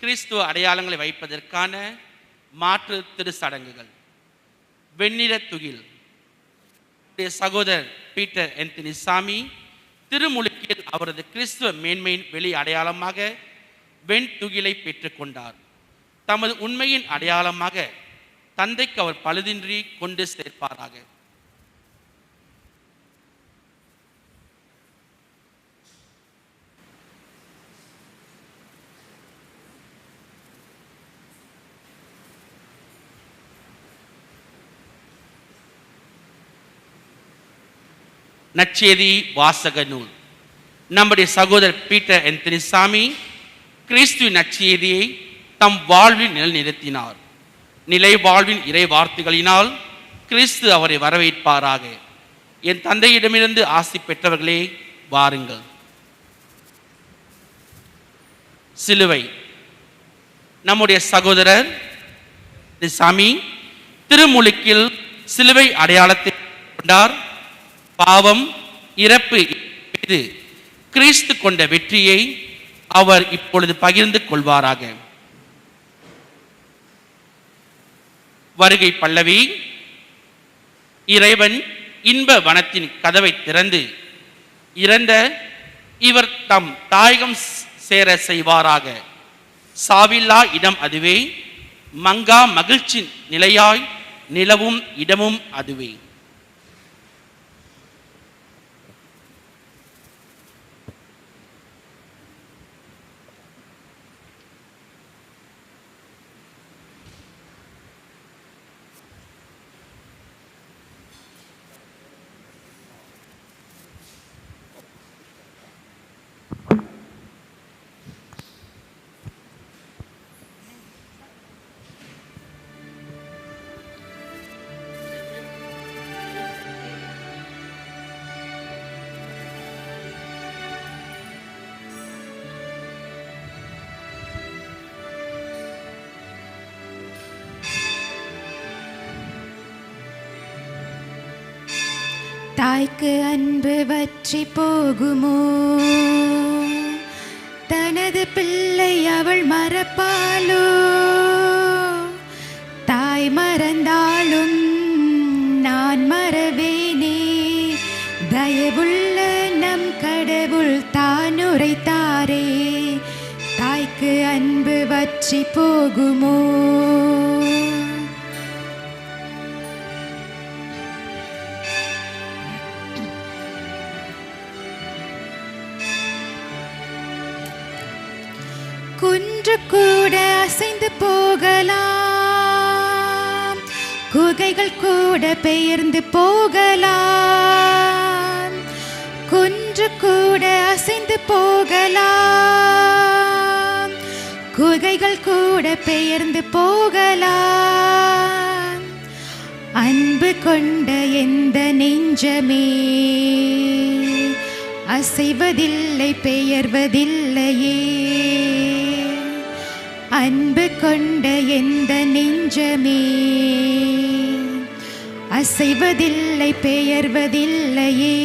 கிறிஸ்துவ அடையாளங்களை வைப்பதற்கான மாற்று திருச்சடங்குகள். வெண்ணிற துகில். சகோதரர் பீட்டர் ஆந்தனி சாமி திருமுழுக்கில் அவரது கிறிஸ்துவ மேன்மையின் வெளி அடையாளமாக வெண் துகிலை பெற்றுக்கொண்டார். தமது உண்மையின் அடையாளமாக தந்தைக்கு அவர் பழுதின்றி கொண்டு சேர்ப்பாராக. நற்செய்தி வாசக நூல். நம்முடைய சகோதரர் பீட்டர் ஆந்தனி சாமி கிறிஸ்துவின் நற்செய்தியை தம் வாழ்வில் நிலைநிறுத்தினார். நிலை வாழ்வின் இறை வார்த்தைகளினால் கிறிஸ்து அவரை வரவேற்பாராக. என் தந்தையிடமிருந்து ஆசி பெற்றவர்களே வாருங்கள். சிலுவை. நம்முடைய சகோதரர் சாமி திருமுழுக்கில் சிலுவை அடையாளத்தை கொண்டார். பாவம், இறப்பு மீது கிறிஸ்து கொண்ட வெற்றியை அவர் இப்பொழுது பகிர்ந்து கொள்வாராக. வருகை பல்லவி. இறைவன் இன்ப வனத்தின் கதவை திறந்து இறந்த இவர் தம் தாயகம் சேர செய்வாராக. சாவில்லா இடம் அதுவே, மங்கா மகிழ்ச்சி நிலையாய் நிலவும் இடமும் அதுவே. தாய்க்கு அன்பு வற்றி போகுமோ? தனது பிள்ளை அவள் மறப்பாளோ? தாய் மறந்தாலும் நான் மறவேனே, தயவுள்ள நம் கடவுள் தான் உரைத்தாரே. தாய்க்கு அன்பு வற்றி போகுமோ? குன்று கூட அசைந்து போகலாம், குகைகள் கூட பெயர்ந்து போகலாம். குன்று கூட அசைந்து போகலாம், குகைகள் கூட பெயர்ந்து போகலாம். அன்பு கொண்ட எந்த நெஞ்சமே அசைவதில்லை, பெயர்வதில்லையே. அன்பு கொண்ட எந்த நெஞ்சமே அசைவதில்லை, பெயர்வதில்லையே.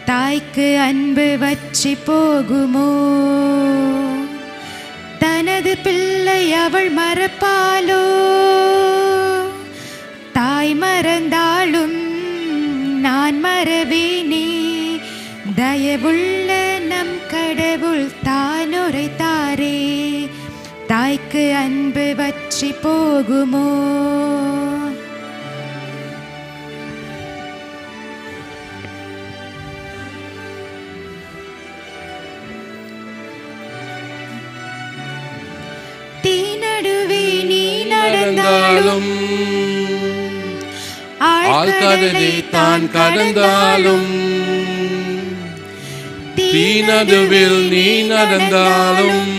தாய்க்கு அன்பு வற்றி போகுமோ? தனது பிள்ளை அவள் மறப்பாளோ? தாய் மறந்தாலும் நான் மறவேனே, தயவுள்ள நம் கடவுள் தான் உரைத்தாரே. தாய்க்கு அன்பு வற்றி போகுமோ? தீ நடுவே நீ நடந்தாலும், ஆழ்கடலை தான் கடந்தாலும், தீ நடுவில் நீ நடந்தாலும்,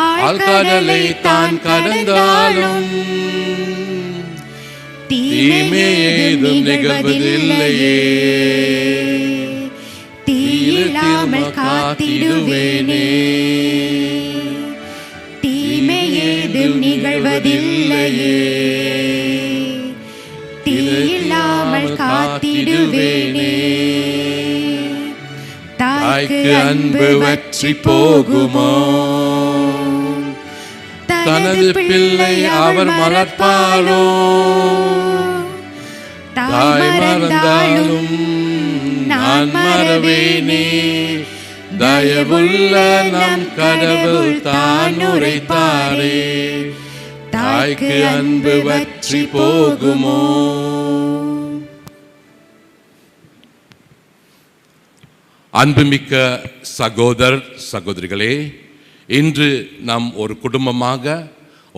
ஆழ்கடலை தான் கடந்தாலும், தீமை ஏதும் நிகழ்வதில்லையே. தீயில்லாமல் காத்திடுவேனே, தீமை ஏதும் நிகழ்வதில்லையே. தீயில்லாமல் காத்திடுவேனே. தாய்க்கு அன்பு வற்றி போகுமோ? தனது பிள்ளை அவர் மறப்பாரோ? தாய் மறந்தாலும் நான் மறவேனே, தயவுள்ள நம் கடவுள் தான் உரைத்தாரே, தாய்க்கு அன்பு வற்றி போகுமோ? அன்புமிக்க சகோதரர் சகோதரிகளே, இன்று நாம் ஒரு குடும்பமாக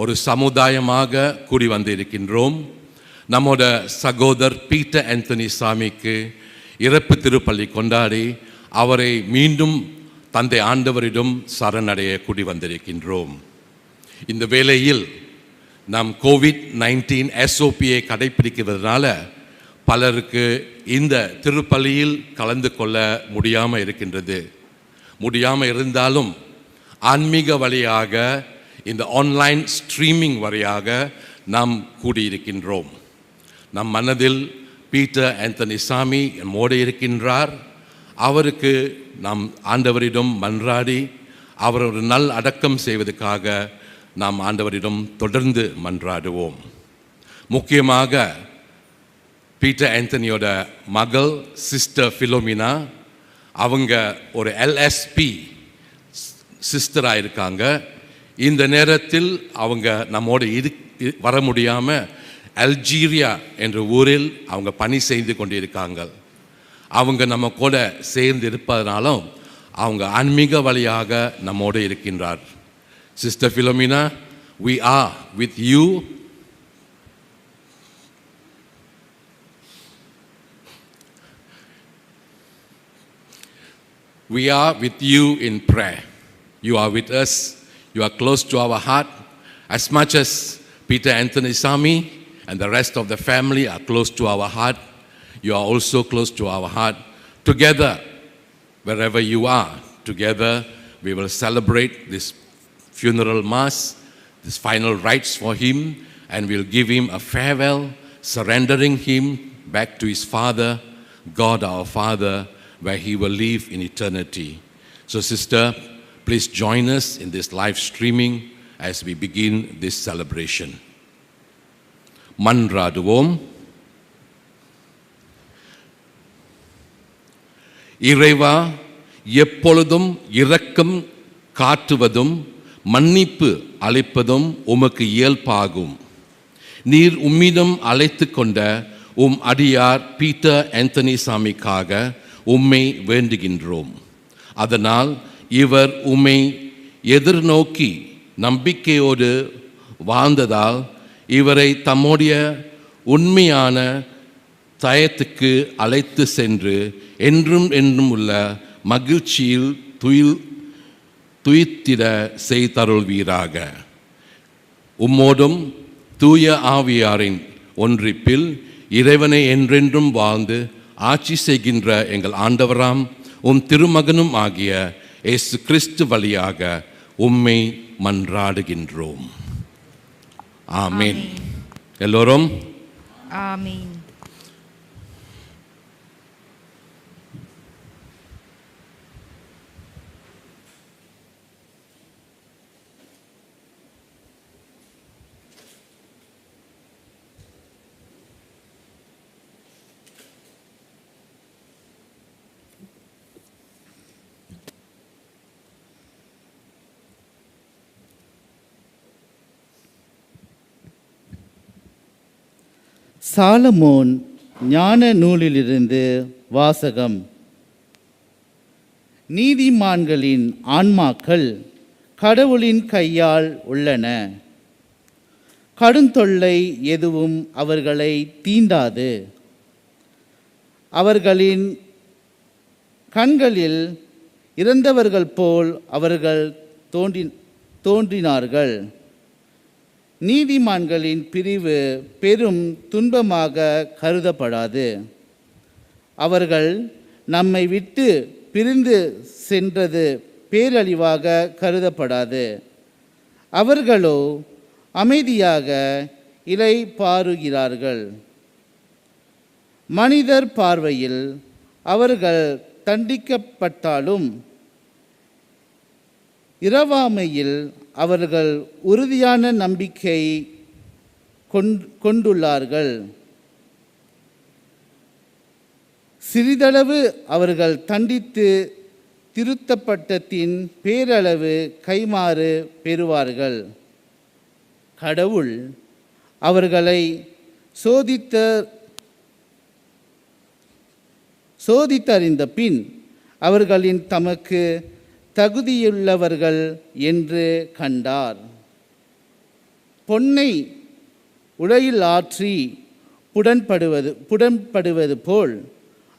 ஒரு சமுதாயமாக கூடி வந்திருக்கின்றோம். நம்மோட சகோதரர் பீட்டர் ஆந்தனி சாமிக்கு இறப்பு திருப்பலி கொண்டாடி அவரை மீண்டும் தந்தை ஆண்டவரிடம் சரணடைய கூடி வந்திருக்கின்றோம். இந்த வேளையில் நாம் கோவிட்-19 SOPயை கடைபிடிக்கிறதுனால பலருக்கு இந்த திருப்பலியில் கலந்து கொள்ள முடியாமல் இருக்கின்றது. முடியாமல் இருந்தாலும் ஆன்மீக வழியாக இந்த ஆன்லைன் ஸ்ட்ரீமிங் வழியாக நாம் கூடியிருக்கின்றோம். நம் மனதில் பீட்டர் ஆந்தனி சாமி நம்மோடு இருக்கின்றார். அவருக்கு நாம் ஆண்டவரிடம் மன்றாடி அவர் ஒரு நல் அடக்கம் செய்வதற்காக நாம் ஆண்டவரிடம் தொடர்ந்து மன்றாடுவோம். முக்கியமாக பீட்டர் ஆந்தனியோட மகள் சிஸ்டர் ஃபிலோமினா, அவங்க ஒரு LSP சிஸ்டராக இருக்காங்க. இந்த நேரத்தில் அவங்க நம்மோடு வர முடியாமல் அல்ஜீரியா என்ற ஊரில் அவங்க பணி செய்து கொண்டிருக்காங்க. அவங்க நம்ம கூட சேர்ந்து இருப்பதனாலும் அவங்க ஆன்மீக வழியாக நம்மோடு இருக்கின்றார். Sister Philomena, we are with you. We are with you in prayer. You are with us. You are close to our heart. As much as Peter Anthony Sami and the rest of the family are close to our heart, you are also close to our heart. Together, wherever you are, together we will celebrate this funeral mass, this final rites for him, and we'll give him a farewell, surrendering him back to his Father, God our Father, where he will live in eternity. So sister, please join us in this live streaming as we begin this celebration. மன்றாடுவோம். இறைவா, எப்பொழுதும் இரக்கம் காட்டுவதும் மன்னிப்பு அளிப்பதும் உமக்கு இயல்பாகும். நீர் உம்மிடம் அழைத்து கொண்ட உம் அடியார் பீட்டர் ஆந்தனி சாமிக்காக உம்மை வேண்டுகின்றோம். அதனால் இவர் உம்மை எதிர்நோக்கி நம்பிக்கையோடு வாழ்ந்ததால் இவரை தம்முடைய உண்மையான தயத்துக்கு அழைத்து சென்று என்றும் என்றும் உள்ள மகிழ்ச்சியில் துயித்திட செய்தருள்வீராக. உம்மோடும் தூய ஆவியாரின் ஒன்றிப்பில் இறைவனை என்றென்றும் வாழ்ந்து ஆட்சி செய்கின்ற எங்கள் ஆண்டவராம் உம் திருமகனும் ஆகிய இயேசு கிறிஸ்து வழியாக உம்மை மன்றாடுகின்றோம். ஆமீன். எல்லோரும் ஆமீன். சாலமோன் ஞான நூலிலிருந்து வாசகம். நீதிமான்களின் ஆன்மாக்கள் கடவுளின் கையால் உள்ளன. கடுந்தொல்லை எதுவும் அவர்களை தீண்டாது. அவர்களின் கண்களில் இறந்தவர்கள் போல் அவர்கள் தோன்றினார்கள். நீதிமான்களின் பிரிவு பெரும் துன்பமாக கருதப்படாது. அவர்கள் நம்மை விட்டு பிரிந்து சென்றது பேரழிவாக கருதப்படாது. அவர்களோ அமைதியாக இலை பாருகிறார்கள். மனிதர் பார்வையில் அவர்கள் தண்டிக்கப்பட்டாலும் இரவாமையில் அவர்கள் உறுதியான நம்பிக்கை கொண்டுள்ளார்கள். சிறிதளவு அவர்கள் தண்டித்து திருத்தப்பட்டதின் பேரளவு கைமாறு பெறுவார்கள். கடவுள் அவர்களை சோதித்தறிந்த பின் அவர்களின் தமக்கு தகுதியுள்ளவர்கள் என்று கண்டார். பொன்னை உலையில் ஆற்றி புடன்படுவது போல்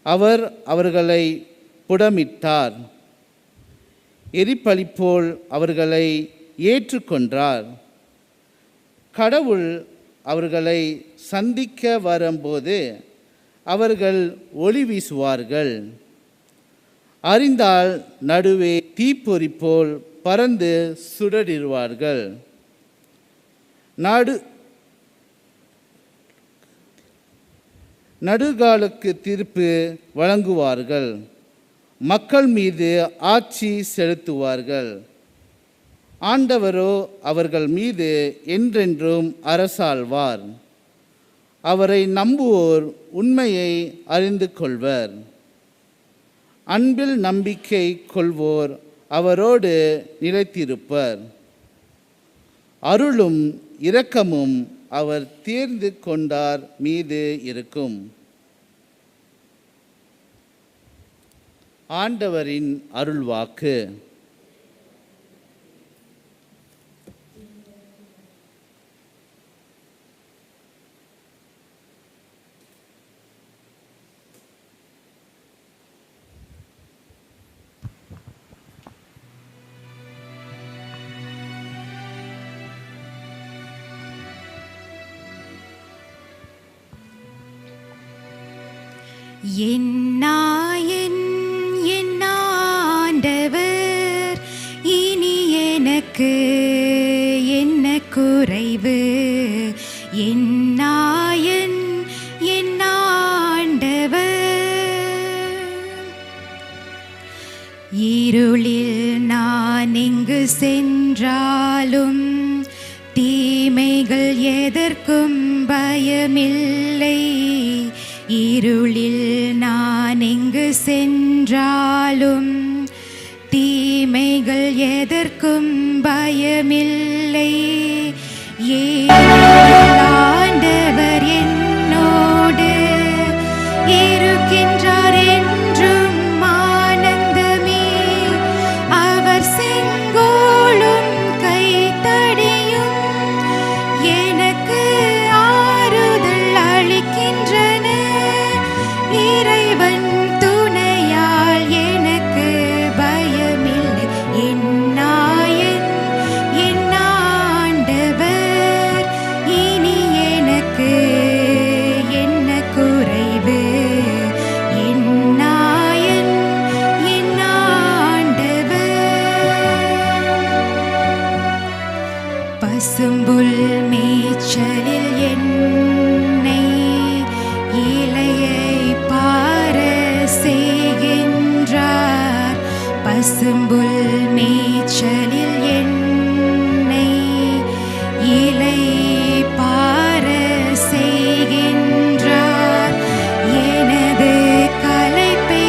அவர் அவர்களை புடமிட்டார். எரிபலி போல் அவர்களை ஏற்றுக்கொண்டார். கடவுள் அவர்களை சந்திக்க வரும்போது அவர்கள் ஒளி வீசுவார்கள். அறிந்தால் நடுவே தீப்பொறி போல் பறந்து சுடரிடுவார்கள். நடுகாலுக்கு தீர்ப்பு வழங்குவார்கள். மக்கள் மீது ஆட்சி செலுத்துவார்கள். ஆண்டவரோ அவர்கள் மீது என்றென்றும் அரசாள்வார். அவரை நம்புவோர் உண்மையை அறிந்து கொள்வர். அன்பில் நம்பிக்கை கொள்வோர் அவரோடு நிலைத்திருப்பர். அருளும் இரக்கமும் அவர் தேர்ந்து கொண்டார் மீது இருக்கும். ஆண்டவரின் அருள்வாக்கு. என் ஆண்டவர், இனி எனக்கு என்ன குறைவு? என் ஆண்டவர், இருளில் நான் எங்கு சென்றாலும் தீமைகள் எதற்கும் பயமில்லை. இருளில் நான் எங்கு சென்றாலும் தீமைகள் எதற்கும் பயமில்லை. ஆண்டவர் என்னோடு இருக்கின்றார் என்றும் ஆனந்தமே. அவர் செங்கோலும் கைத்தடியும் எனக்கு ஆறுதல் அளிக்கின்றன. இறைவன் துணையால் எனக்கு பயமில்லை. என் ஆண்டவர், இனி எனக்கு என்ன குறைவு? என் ஆண்டவர், பசும்புல் மேய்ச்சலில் என்னை இலையை பார செய்கின்றார். பசும்புல் மேய்ச்சலில் என்னை இலை பார செய்கின்றார். எனது களைப்பை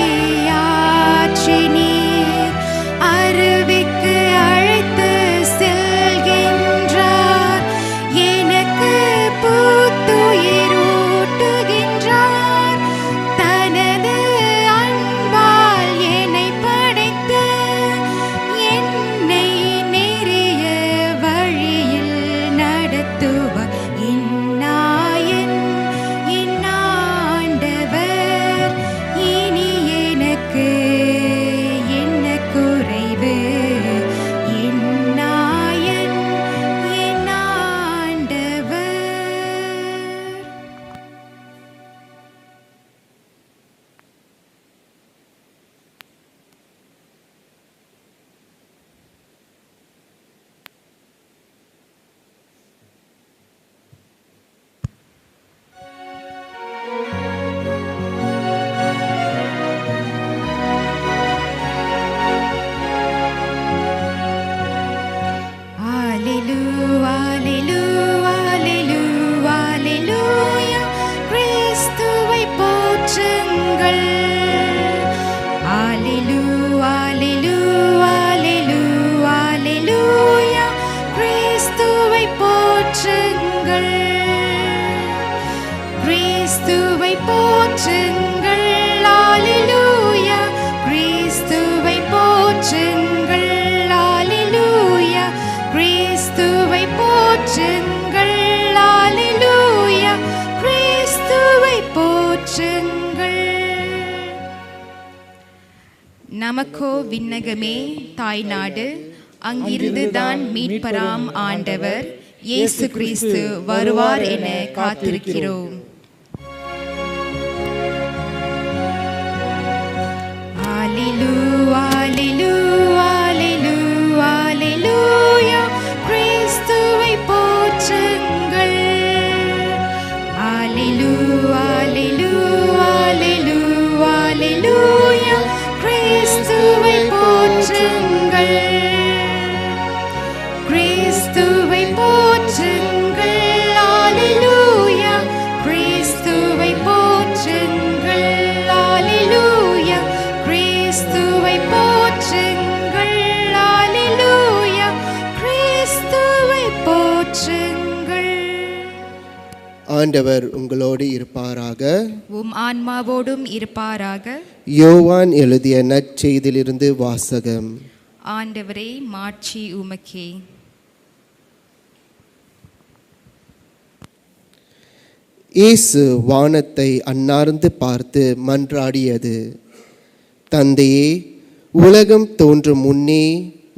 ஆற்றி நீர் அருவிக்கு அழைத்து செல்கின்றார். எனக்கு புத்துயிர் ஊட்டுகின்றார். தனது அன்பால் என்னை படைத்து என்னை அல்லேலூயா அல்லேலூயா அல்லேலூயா கிறிஸ்துவை போற்றுங்கள் கிறிஸ்துவை போற்றுங்கள் அல்லேலூயா கிறிஸ்துவை போற்றுங்கள் அல்லேலூயா கிறிஸ்துவை போற்றுங்கள் அல்லேலூயா கிறிஸ்துவை போற்றுங்கள். நமக்கோ விண்ணகமே தாய்நாடு, அங்கிருந்துதான் மீட்பராம் ஆண்டவர் இயேசு கிறிஸ்து வருவார் என காத்திருக்கிறோம். அல்லேலூயா அல்லேலூயா அல்லேலூயா அல்லேலூயா கிறிஸ்துவை போற்றுங்கள் அல்லேலூயா அல்லேலூயா அல்லேலூயா அல்லேலூயா கிறிஸ்துவை போற்றுங்கள் கிறிஸ்துவை போற்றுங்கள் அல்லேலூயா கிறிஸ்துவை போற்றுங்கள் அல்லேலூயா கிறிஸ்துவை போற்றுங்கள் அல்லேலூயா கிறிஸ்துவை போற்றுங்கள். ஆண்டவர் உங்களோடு இருப்பாராக. உம் ஆன்மாவோடும் இருப்பாராக. யோவான் எழுதிய நற்செய்தியிலிருந்து வாசகம். ஆண்டவரே, மாட்சி உமக்கே. இயேசு வானத்தை அண்ணார்ந்து பார்த்து மன்றாடியது: தந்தையே, உலகம் தோன்றும் முன்னே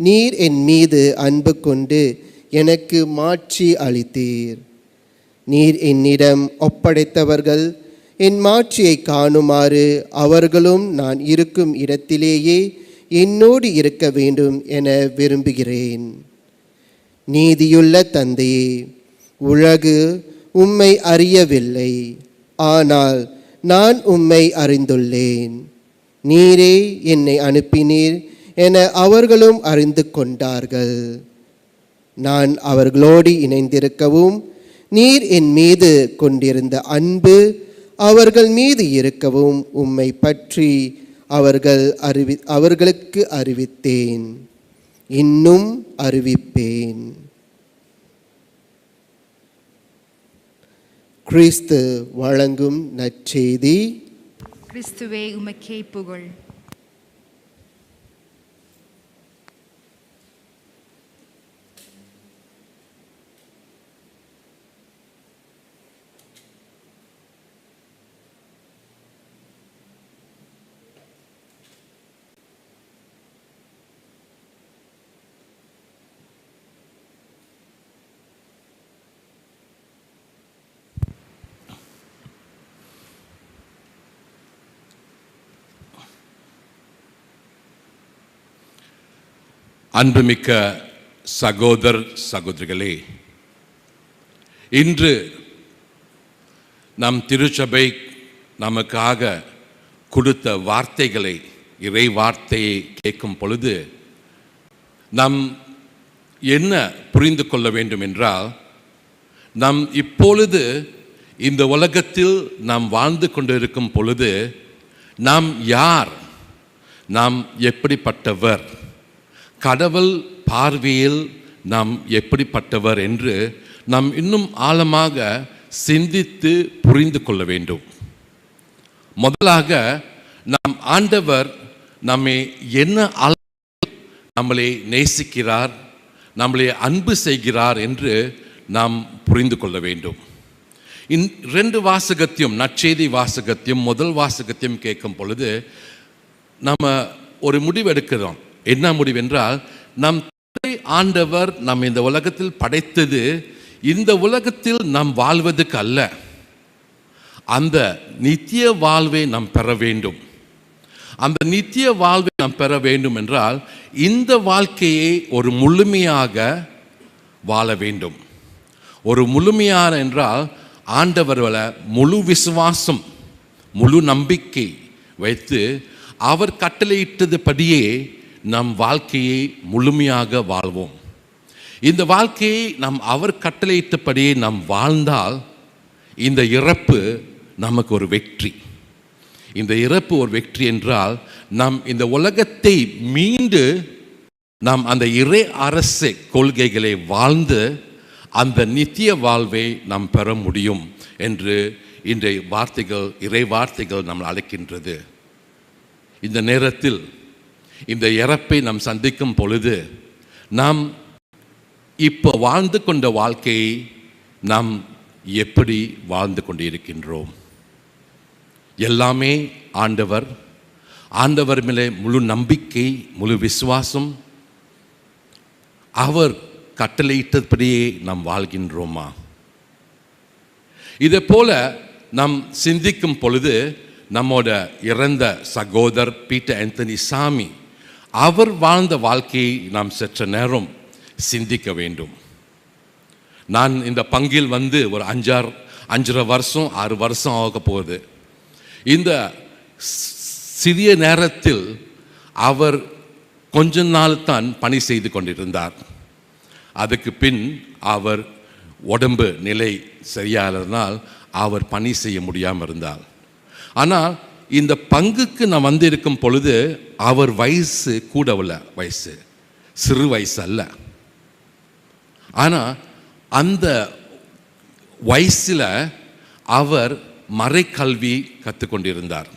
நீர் என் மீது அன்பு கொண்டு எனக்கு மாட்சி அளித்தீர். நீர் என்னிடம் ஒப்படைத்தவர்கள் என் மாட்சியை காணுமாறு அவர்களும் நான் இருக்கும் இடத்திலேயே என்னோடு இருக்க வேண்டும் என விரும்புகிறேன். நீதியுள்ள தந்தையே, உலகு உம்மை அறியவில்லை, ஆனால் நான் உம்மை அறிந்துள்ளேன். நீரே என்னை அனுப்பினீர் என அவர்களும் அறிந்து கொண்டார்கள். நான் அவர்களோடு இணைந்திருக்கவும் நீர் என் மீது கொண்டிருந்த அன்பு அவர்கள் மீது இருக்கவும் உம்மை பற்றி அவர்களுக்கு அறிவித்தேன், இன்னும் அறிவிப்பேன். கிறிஸ்து வழங்கும் நற்செய்தி. கிறிஸ்துவே, உமக்கே புகழ். அன்புமிக்க சகோதர சகோதரிகளே, இன்று நம் திருச்சபை நமக்காக கொடுத்த வார்த்தைகளை, இறை வார்த்தையை கேட்கும் பொழுது நாம் என்ன புரிந்து கொள்ள வேண்டும் என்றால், நாம் இப்பொழுது இந்த உலகத்தில் நாம் வாழ்ந்து கொண்டிருக்கும் பொழுது நாம் யார், நாம் எப்படிப்பட்டவர், கடவுள் பார்வையில் நாம் எப்படிப்பட்டவர் என்று நாம் இன்னும் ஆழமாக சிந்தித்து புரிந்து கொள்ள வேண்டும். முதலாக நாம் ஆண்டவர் நம்மை என்ன நம்மளை நேசிக்கிறார், நம்மளை அன்பு செய்கிறார் என்று நாம் புரிந்து கொள்ள வேண்டும். ரெண்டு வாசகத்தையும், நற்செய்தி வாசகத்தையும் முதல் வாசகத்தையும் கேட்கும் பொழுது நம்ம ஒரு முடிவு எடுக்கிறோம். என்ன முடிவென்றால், நம் ஆண்டவர் நம் இந்த உலகத்தில் படைத்தது இந்த உலகத்தில் நாம் வாழ்வதற்கு அல்ல, அந்த நித்திய வாழ்வை நாம் பெற வேண்டும். அந்த நித்திய வாழ்வை நாம் பெற வேண்டும் என்றால் இந்த வாழ்க்கையை ஒரு முழுமையாக வாழ வேண்டும். ஒரு முழுமையான என்றால் ஆண்டவர்களை முழு விசுவாசம், முழு நம்பிக்கை வைத்து அவர் கட்டளையிட்டதுபடியே நம் வாழ்க்கையை முழுமையாக வாழ்வோம். இந்த வாழ்க்கையை நாம் அவர் கட்டளையிட்டபடியே நாம் வாழ்ந்தால் இந்த இறப்பு நமக்கு ஒரு வெற்றி. இந்த இறப்பு ஒரு வெற்றி என்றால் நாம் இந்த உலகத்தை மீண்டு நாம் அந்த இறை அரசு கொள்கைகளை வாழ்ந்து அந்த நித்திய வாழ்வை நாம் பெற முடியும் என்று இன்றைய வார்த்தைகள் இறை வார்த்தைகள் நம்மை அழைக்கின்றது. இந்த நேரத்தில் இந்த இறப்பை நாம் சந்திக்கும் பொழுது நாம் இப்போ வாழ்ந்து கொண்ட வாழ்க்கையை நாம் எப்படி வாழ்ந்து கொண்டிருக்கின்றோம்? எல்லாமே ஆண்டவர் மேலே முழு நம்பிக்கை, முழு விசுவாசம், அவர் கட்டளையிட்டபடியே நாம் வாழ்கின்றோமா? இதை போல நாம் சிந்திக்கும் பொழுது நம்மோட இறந்த சகோதரர் பீட்டர் ஆந்தனி சாமி அவர் வாழ்ந்த வாழ்க்கையை நாம் சற்று நேரம் சிந்திக்க வேண்டும். நான் இந்த பங்கில் வந்து ஒரு 5.5 வருஷம் 6 வருஷம் ஆக போகுது. இந்த சிறிய நேரத்தில் அவர் கொஞ்ச நாள் தான் பணி செய்து கொண்டிருந்தார். அதுக்கு பின் அவர் உடம்பு நிலை சரியானதனால் அவர் பணி செய்ய முடியாமல் இருந்தார். ஆனால் இந்த பங்குக்கு நான் வந்திருக்கும் பொழுது அவர் வயசு கூடவுள்ள வயசு, சிறு வயசு அல்ல. ஆனால் அந்த வயசில் அவர் மறைக்கல்வி கற்றுக்கொண்டிருந்தார்.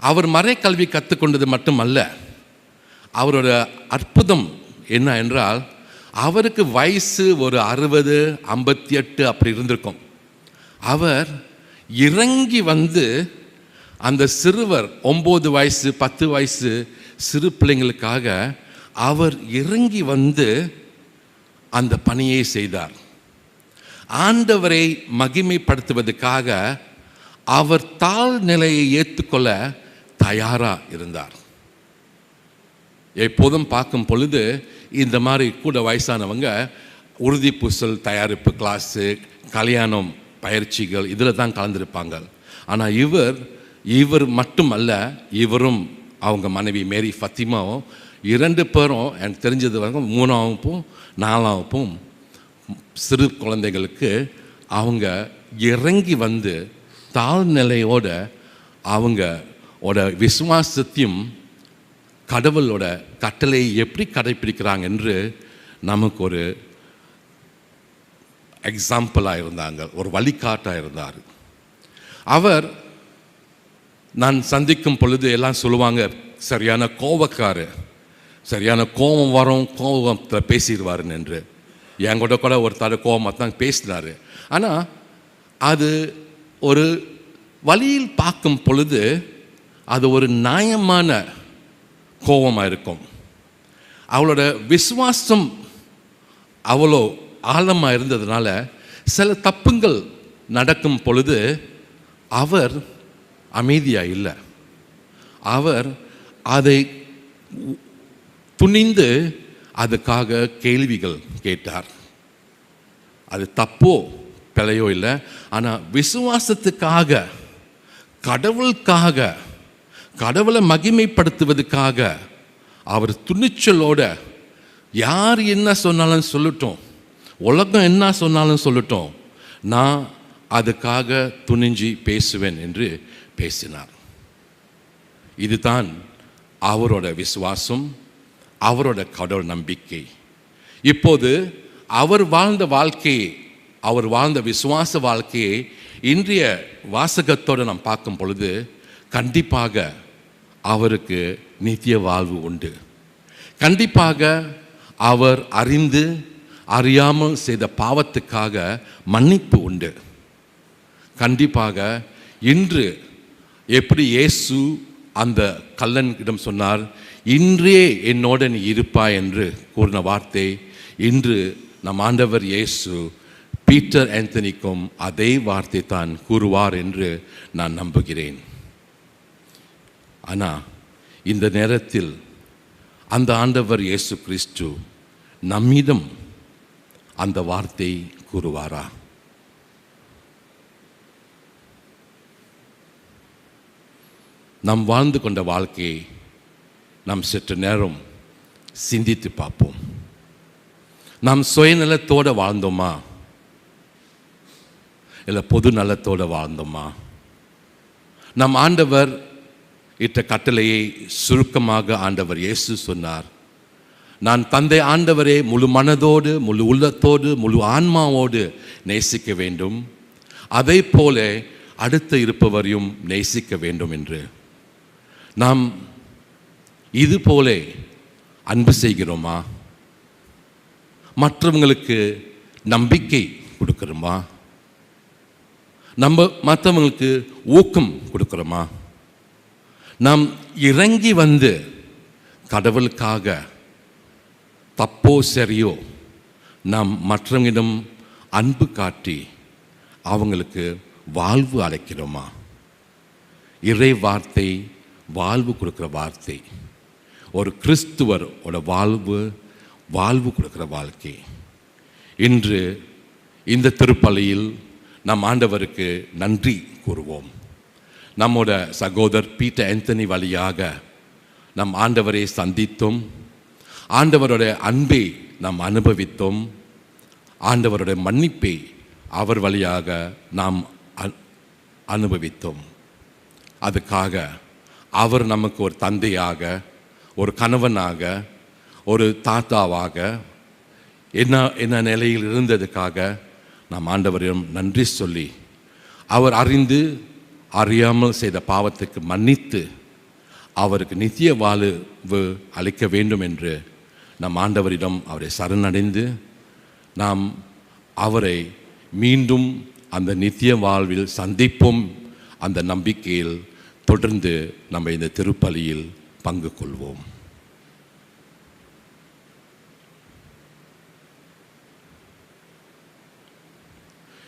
அவர் மறைக்கல்வி கற்றுக்கொண்டது மட்டுமல்ல, அவரோட அற்புதம் என்ன என்றால் அவருக்கு வயசு ஒரு 60, 58 அப்படி இருந்திருக்கும். அவர் இறங்கி வந்து அந்த சிறுவர் 9 வயசு 10 வயசு சிறு பிள்ளைங்களுக்காக அவர் இறங்கி வந்து அந்த பணியை செய்தார். ஆண்டவரை மகிமைப்படுத்துவதற்காக அவர் தாழ் நிலையை ஏற்றுக்கொள்ள தயாராக இருந்தார். எப்போதும் பார்க்கும் பொழுது இந்த மாதிரி கூட வயசானவங்க உறுதி பூசல் தயாரிப்பு கிளாஸு, கல்யாணம் பயிற்சிகள் இதில் தான் கலந்துருப்பாங்க. ஆனால் இவர் மட்டுமல்ல, இவரும் அவங்க மனைவி மேரி ஃபத்திமாவும் 2 பேரும் எனக்கு தெரிஞ்சது வரைக்கும் 3ஆம் வகுப்பும் 4ஆம் வகுப்பும் சிறு குழந்தைகளுக்கு அவங்க இறங்கி வந்து தாழ்நிலையோட அவங்களோட விசுவாசத்தையும் கடவுளோட கட்டளையை எப்படி கடைப்பிடிக்கிறாங்க என்று நமக்கு ஒரு எக்ஸாம்பிளாக இருந்தாங்க, ஒரு வழிகாட்டாக இருந்தார். அவர் நான் சந்திக்கும் பொழுது எல்லாம் சொல்லுவாங்க, சரியான கோபக்காரு, சரியான கோபம் வரும், கோபத்தில் பேசிடுவாருன்னு என்று. என் கூட ஒருத்தர் கோபமாக தான் பேசினார். ஆனால் அது ஒரு வழியில் பார்க்கும் பொழுது அது ஒரு நியாயமான கோபமாக இருக்கும். அவளோட விசுவாசம் அவ்வளோ ஆழமாக இருந்ததுனால சில தப்புங்கள் நடக்கும் பொழுது அவர் அமைதியாக இல்லை. அவர் அதை துணிந்து அதுக்காக கேள்விகள் கேட்டார். அது தப்போ பிழையோ இல்லை, ஆனால் விசுவாசத்துக்காக, கடவுளுக்காக, கடவுளை மகிமைப்படுத்துவதற்காக அவர் துணிச்சலோட யார் என்ன சொன்னாலும் சொல்லட்டும், உலகம் என்ன சொன்னாலும் சொல்லட்டும், நான் அதுக்காக துணிஞ்சு பேசுவேன் என்று பேசினார். இதுதான் அவரோட விசுவாசம், அவரோட கடவுள் நம்பிக்கை. இப்போது அவர் வாழ்ந்த வாழ்க்கையை, அவர் வாழ்ந்த விசுவாச வாழ்க்கையை இன்றைய வாசகத்தோடு நாம் பார்க்கும் பொழுது கண்டிப்பாக அவருக்கு நித்திய வாழ்வு உண்டு. கண்டிப்பாக அவர் அறிந்து அறியாமல் செய்த பாவத்துக்காக மன்னிப்பு உண்டு. கண்டிப்பாக இன்று எப்படி இயேசு அந்த கல்லனிடம் சொன்னார், இன்றே என்னோட நீ இருப்பாய் என்று கூறின வார்த்தை, இன்று நம் ஆண்டவர் இயேசு பீட்டர் ஆந்தனிக்கும் அதே வார்த்தை தான் கூறுவார் என்று நான் நம்புகிறேன். ஆனால் இந்த நேரத்தில் அந்த ஆண்டவர் இயேசு கிறிஸ்து நம்மிடம் அந்த வார்த்தை கூறுவாரா? நாம் வாழ்ந்து கொண்ட வாழ்க்கையை நாம் சற்று நேரம் சிந்தித்து பார்ப்போம். நாம் சுயநலத்தோடு வாழ்ந்தோமா, இல்லை பொது நலத்தோடு வாழ்ந்தோமா? நம் ஆண்டவர் இட்ட கட்டளையை சுருக்கமாக ஆண்டவர் இயேசு சொன்னார். நான் தந்தை ஆண்டவரே முழு மனதோடு, முழு உள்ளத்தோடு, முழு ஆன்மாவோடு நேசிக்க வேண்டும், அதை போல அடுத்து இருப்பவரையும் நேசிக்க வேண்டும் என்று. நாம் இது போல அன்பு செய்கிறோமா? மற்றவங்களுக்கு நம்பிக்கை கொடுக்கிறோமா? மற்றவங்களுக்கு ஊக்கம் கொடுக்கிறோமா? நாம் இறங்கி வந்து கடவுளுக்காக தப்போ சரியோ நாம் மற்றவங்களிடம் அன்பு காட்டி அவங்களுக்கு வாழ்வு அளிக்கிறோமா? இறை வார்த்தை வாழ்வு கொடுக்குற வார்த்தை. ஒரு கிறிஸ்துவரோட வாழ்வு கொடுக்குற வாழ்க்கை. இன்று இந்த திருப்பலியில் நம் ஆண்டவருக்கு நன்றி கூறுவோம். நம்மோட சகோதரர் பீட்டர் ஆந்தனி வழியாக நம் ஆண்டவரை சந்தித்தோம், ஆண்டவரோட அன்பை நாம் அனுபவித்தோம், ஆண்டவரோட மன்னிப்பை அவர் வழியாக நாம் அனுபவித்தோம். அதுக்காக அவர் நமக்கு ஒரு தந்தையாக, ஒரு கணவனாக, ஒரு தாத்தாவாக என்ன நிலையில் இருந்ததுக்காக நாம் ஆண்டவரிடம் நன்றி சொல்லி, அவர் அறியாமல் செய்த பாவத்துக்கு மன்னித்து அவருக்கு நித்திய வாழ்வு அளிக்க வேண்டும் என்று நம் ஆண்டவரிடம் அவரை சரணடைந்து நாம் அவரை மீண்டும் அந்த நித்திய வாழ்வில் சந்திப்போம். அந்த நம்பிக்கையில் தொடர்ந்து நம்ம இந்த திருப்பலியில் பங்கு கொள்வோம்.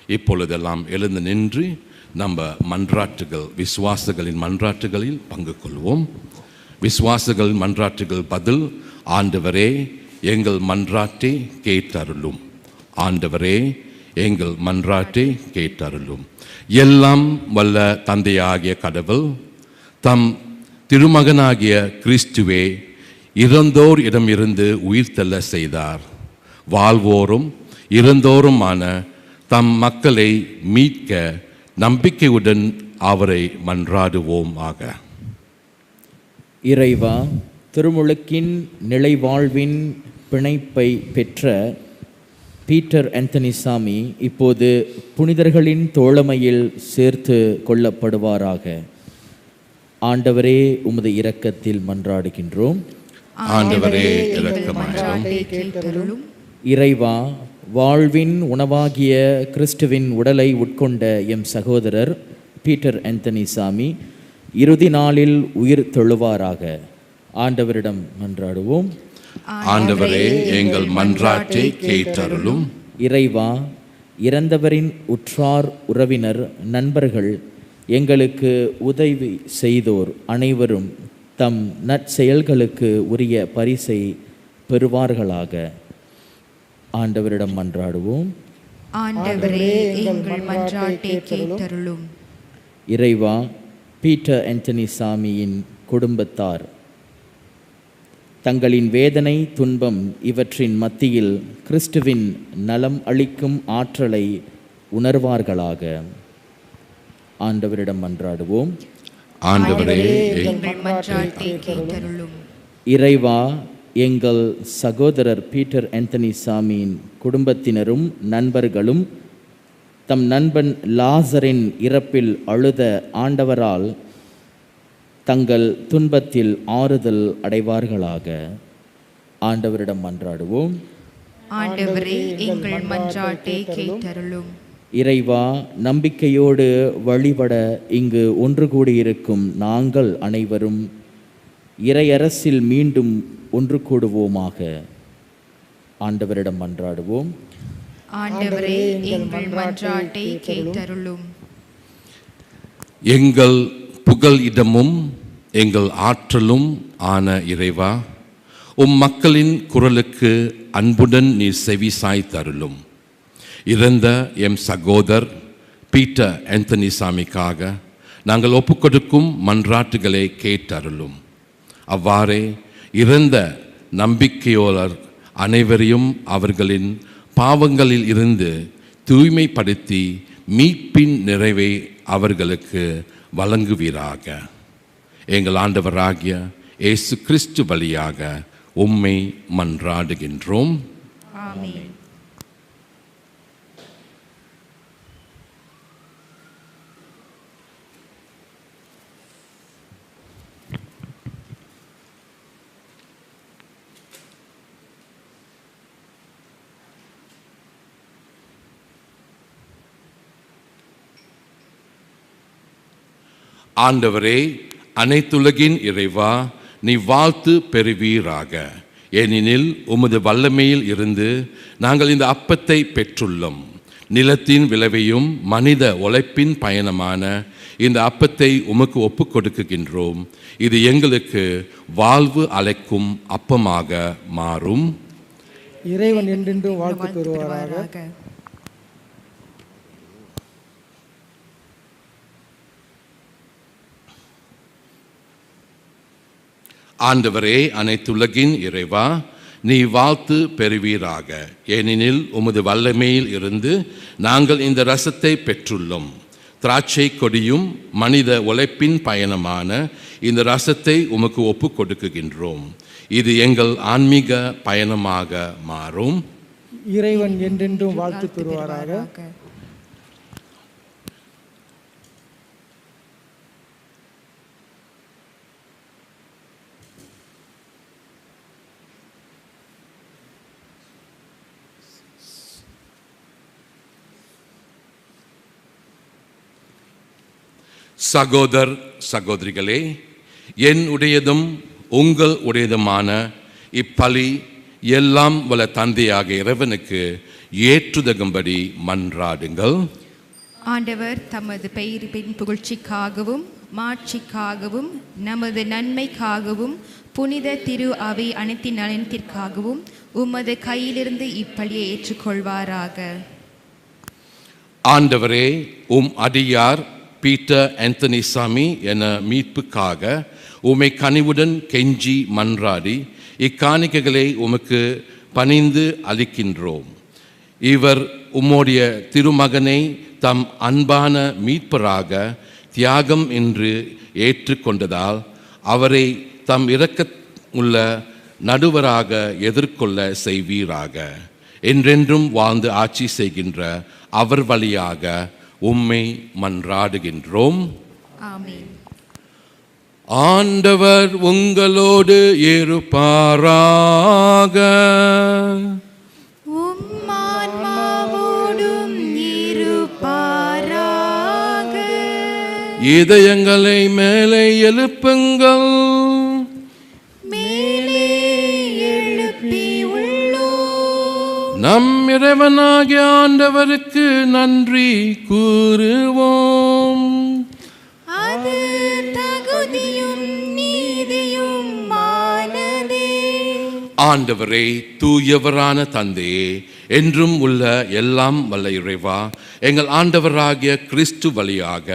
இப்பொழுதெல்லாம் எழுந்து நின்று நம்ம மன்றாட்டுகள், விசுவாசங்களின் மன்றாட்டுகளில் பங்கு கொள்வோம். விசுவாசங்களின் மன்றாட்டுகள் பதில்: ஆண்டவரே எங்கள் மன்றாட்டை கேட்டருளும். ஆண்டவரே எங்கள் மன்றாட்டை கேட்டருளும். எல்லாம் வல்ல தந்தையாகிய கடவுள் தம் திருமகனாகிய கிறிஸ்துவே இறந்தோர் இடமிருந்து உயிர்த்தெழ செய்தார். வாழ்வோரும் இறந்தோருமான தம் மக்களை மீட்க நம்பிக்கையுடன் அவரை மன்றாடுவோம் ஆக. இறைவா, திருமுழுக்கின் நிலைவாழ்வின் பிணைப்பை பெற்ற பீட்டர் ஆந்தனி சாமி இப்போது புனிதர்களின் தோழமையில் சேர்த்து கொள்ளப்படுவாராக. ஆண்டவரே, உமது இரக்கத்தில் மன்றாடுகின்றோம். ஆண்டவரே இரக்கமாயிரும். இறைவா, வாழ்வின் உணவாகிய கிறிஸ்துவின் உடலை உட்கொண்ட எம் சகோதரர் பீட்டர் ஆந்தனி சாமி இறுதி நாளில் உயிர் தெழுவாராக. ஆண்டவரிடம் மன்றாடுவோம். ஆண்டவரே எங்கள் மன்றாட்டை கேட்டருளும். இறைவா, இறந்தவரின் உற்றார் உறவினர் நண்பர்கள் எங்களுக்கு உதவி செய்தோர் அனைவரும் தம் நற்செயல்களுக்கு உரிய பரிசை பெறுவார்களாக. ஆண்டவரிடம் மன்றாடுவோம். ஆண்டவரே எங்கள் மன்றாட்டை கேட்டருளும். இறைவா, பீட்டர் ஆந்தனி சாமியின் குடும்பத்தார் தங்களின் வேதனை, துன்பம் இவற்றின் மத்தியில் கிறிஸ்துவின் நலம் அளிக்கும் ஆற்றலை உணர்வார்களாக. ஆண்டவரிடம் மன்றாடுவோம். ஆண்டவரே எங்கள் மன்றாட்டை கேட்டருளும். இறைவா, எங்கள் சகோதரர் பீட்டர் ஆந்தனி சாமியின் குடும்பத்தினரும் நண்பர்களும் தம் நண்பன் லாசரின் இறப்பில் அழுத ஆண்டவரால் தங்கள் துன்பத்தில் ஆறுதல் அடைவார்களாக. ஆண்டவரிடம் மன்றாடுவோம். ஆண்டவரே எங்கள் மன்றாட்டை கேட்டருளும். இறைவா, நம்பிக்கையோடு வழிபட இங்கு ஒன்று கூடியிருக்கும் நாங்கள் அனைவரும் இறையரசில் மீண்டும் ஒன்று கூடுவோமாக. ஆண்டவரிடம் மன்றாடுவோம். ஆண்டவரே எங்கள் மன்றாட்டை கேட்டருளும். எங்கள் புகழ் இடமும் எங்கள் ஆற்றலும் ஆன இறைவா, மக்களின் குரலுக்கு அன்புடன் நீர் செவி சாய்த்தருளும். இறந்த எம் சகோதர் பீட்டர் ஆந்தனி சாமிக்காக நாங்கள் ஒப்புக்கொடுக்கும் மன்றாட்டுகளை கேட்டருளும். அவ்வாறே இறந்த நம்பிக்கையோர் அனைவரையும் அவர்களின் பாவங்களில் இருந்து தூய்மைப்படுத்தி மீட்பின் நிறைவை அவர்களுக்கு வழங்குவீராக. எங்கள் ஆண்டவராகிய இயேசு கிறிஸ்து வழியாக உம்மை மன்றாடுகின்றோம். ஆமென். ஆண்டவரே, அனைத்துலகின் இறைவா, நீ வாழ்த்து பெறுவீராக. ஏனெனில் உமது வல்லமையில் இருந்து நாங்கள் இந்த அப்பத்தை பெற்றுள்ளோம். நிலத்தின் விளைவையும் மனித உழைப்பின் பயணமான இந்த அப்பத்தை உமக்கு ஒப்புக் கொடுக்குகின்றோம். இது எங்களுக்கு வாழ்வு அளிக்கும் அப்பமாக மாறும். இறைவன் என்றென்றும் வாழ்த்து பெறுவாராக. ஆண்டவரே, அனைத்துலகின் இறைவா, நீ வாழ்த்து பெறுவீராக. ஏனெனில் உமது வல்லமையில் இருந்து நாங்கள் இந்த ரசத்தை பெற்றுள்ளோம். திராட்சை கொடியும் மனித உழைப்பின் பயணமான இந்த ரசத்தை உமக்கு ஒப்புக் கொடுக்குகின்றோம். இது எங்கள் ஆன்மீக பயணமாக மாறும். இறைவன் என்றென்றும் வாழ்த்து பெறுவாராக. சகோதர் சகோதரிகளே, என் உடையதும் உங்கள் உடையதுமான இப்பலி எல்லாம் வல்ல தந்தையாக இறைவனுக்கு ஏற்றுதகும்படி மன்றாடுங்கள். ஆண்டவர் தமது பெயரின் புகழ்ச்சிக்காகவும் மாட்சிக்காகவும் நமது நன்மைக்காகவும் புனித திரு அவை அனைத்தின் நலனத்திற்காகவும் உமது கையிலிருந்து இப்பலியை ஏற்றுக்கொள்வாராக. ஆண்டவரே, உம் அடியார் பீட்டர் ஆந்தனி சாமி என மீட்புக்காக உம்மை கனிவுடன் கெஞ்சி மன்றாடி இக்காணிக்கைகளை உமக்கு பணிந்து அளிக்கின்றோம். இவர் உம்முடைய திருமகனை தம் அன்பான மீட்பராக தியாகம் என்று ஏற்றுக்கொண்டதால் அவரை தம் இரக்கமுள்ள நடுவராக எதிர்கொள்ள செய்வீராக. என்றென்றும் வாழ்ந்து ஆட்சி செய்கின்ற அவர் வழியாக உம்மை மன்றாடுகின்றோம். ஆமென். ஆண்டவர் உங்களோடு இருப்பாராக. உம் ஆன்மாவோடும் இருப்பாராக. இதயங்களை மேலே எழுப்புங்கள். மேலே எழுப்பி உள்ளோம். நம் இறைவனாகிய ஆண்டவருக்கு நன்றி கூறுவோம். அது தகுதியும் நீதியும் மானதே. ஆண்டவரே, தூயவரான தந்தையே, என்றும் உள்ள எல்லாம் வல்ல இறைவா, எங்கள் ஆண்டவராகிய கிறிஸ்து வழியாக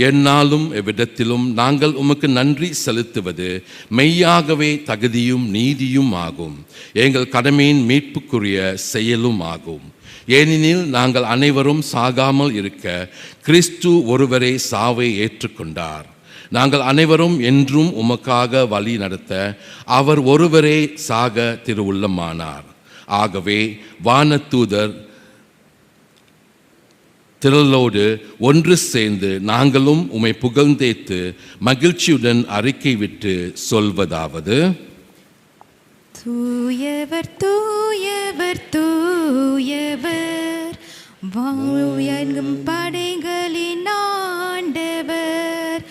எந்நாளும் எவ்விடத்திலும் நாங்கள் உமக்கு நன்றி செலுத்துவது மெய்யாகவே தகுதியும் நீதியும் ஆகும். எங்கள் கடமையின் மீட்புக்குரிய செயலும் ஆகும். ஏனெனில் நாங்கள் அனைவரும் சாகாமல் இருக்க கிறிஸ்து ஒருவரே சாவை ஏற்றுக்கொண்டார். நாங்கள் அனைவரும் என்றும் உமக்காக வழி நடத்த அவர் ஒருவரே சாக திருவுள்ளமானார். ஆகவே வானதூதர் திரளோடு ஒன்று சேர்ந்து நாங்களும் உம்மை புகழ்ந்தேத்து மகிழ்ச்சியுடன் அறிக்கை விட்டு சொல்வதாவது: தூயவர் தூயவர் தூயவர், வானுயர்கும் படைகளின் ஆண்டவர்.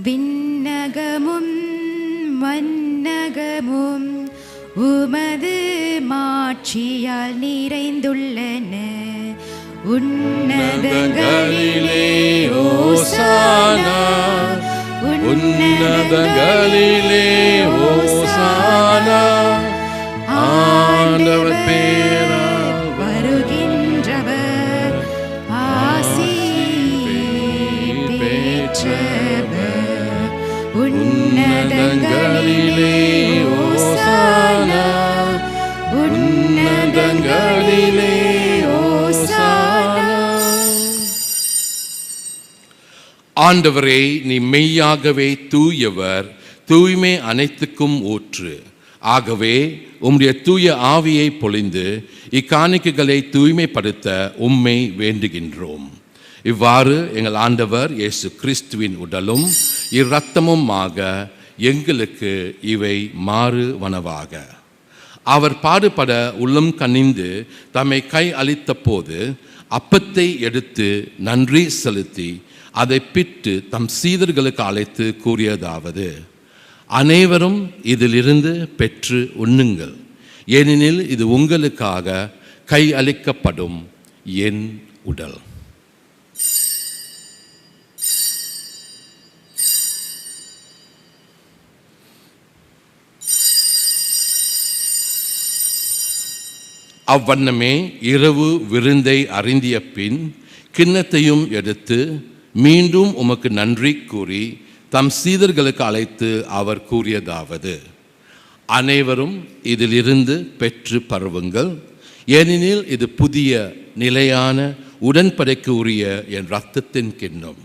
விண்ணகமும் மன்னகமும் உமது மாட்சியால் நிறைந்துள்ளன. உன்னதங்களிலே ஓசானா, உன்னதங்களிலே ஓசானா. ஆண்டவர் பேரால் வருகின்றவர் ஆசி பெற்றவர். உன்னதங்களிலே ஓசானா, உன்னதங்களிலே ஓசானா. ஆண்டவரே, நீ மெய்யாகவே தூயவர், தூய்மை அனைத்துக்கும் ஊற்று. ஆகவே உம்முடைய தூய ஆவியை பொழிந்து இக்காணிக்கைகளை தூய்மைப்படுத்த உம்மை வேண்டுகின்றோம். இவ்வாறு எங்கள் ஆண்டவர் இயேசு கிறிஸ்துவின் உடலும் இரத்தமுமாக எங்களுக்கு இவை மாறுவனவாக. அவர் பாடுபட உள்ளம் கனிந்து தம்மை கை அளித்த போது அப்பத்தை எடுத்து நன்றி செலுத்தி அதை பிட்டு தம் சீடர்களுக்கு அழைத்து கூறியதாவது: அனைவரும் இதிலிருந்து பெற்று உண்ணுங்கள், ஏனெனில் இது உங்களுக்காக கை அளிக்கப்படும் என் உடல். அவ்வண்ணமே இரவு விருந்தை அருந்திய பின் கிண்ணத்தையும் எடுத்து மீண்டும் உமக்கு நன்றி கூறி தம் சீடர்களுக்கு அழைத்து அவர் கூறியதாவது: அனைவரும் இதிலிருந்து பெற்று பருவுங்கள், ஏனெனில் இது புதிய நிலையான உடன்படிக்கைக்கு உரிய என் இரத்தத்தின் கிண்ணம்.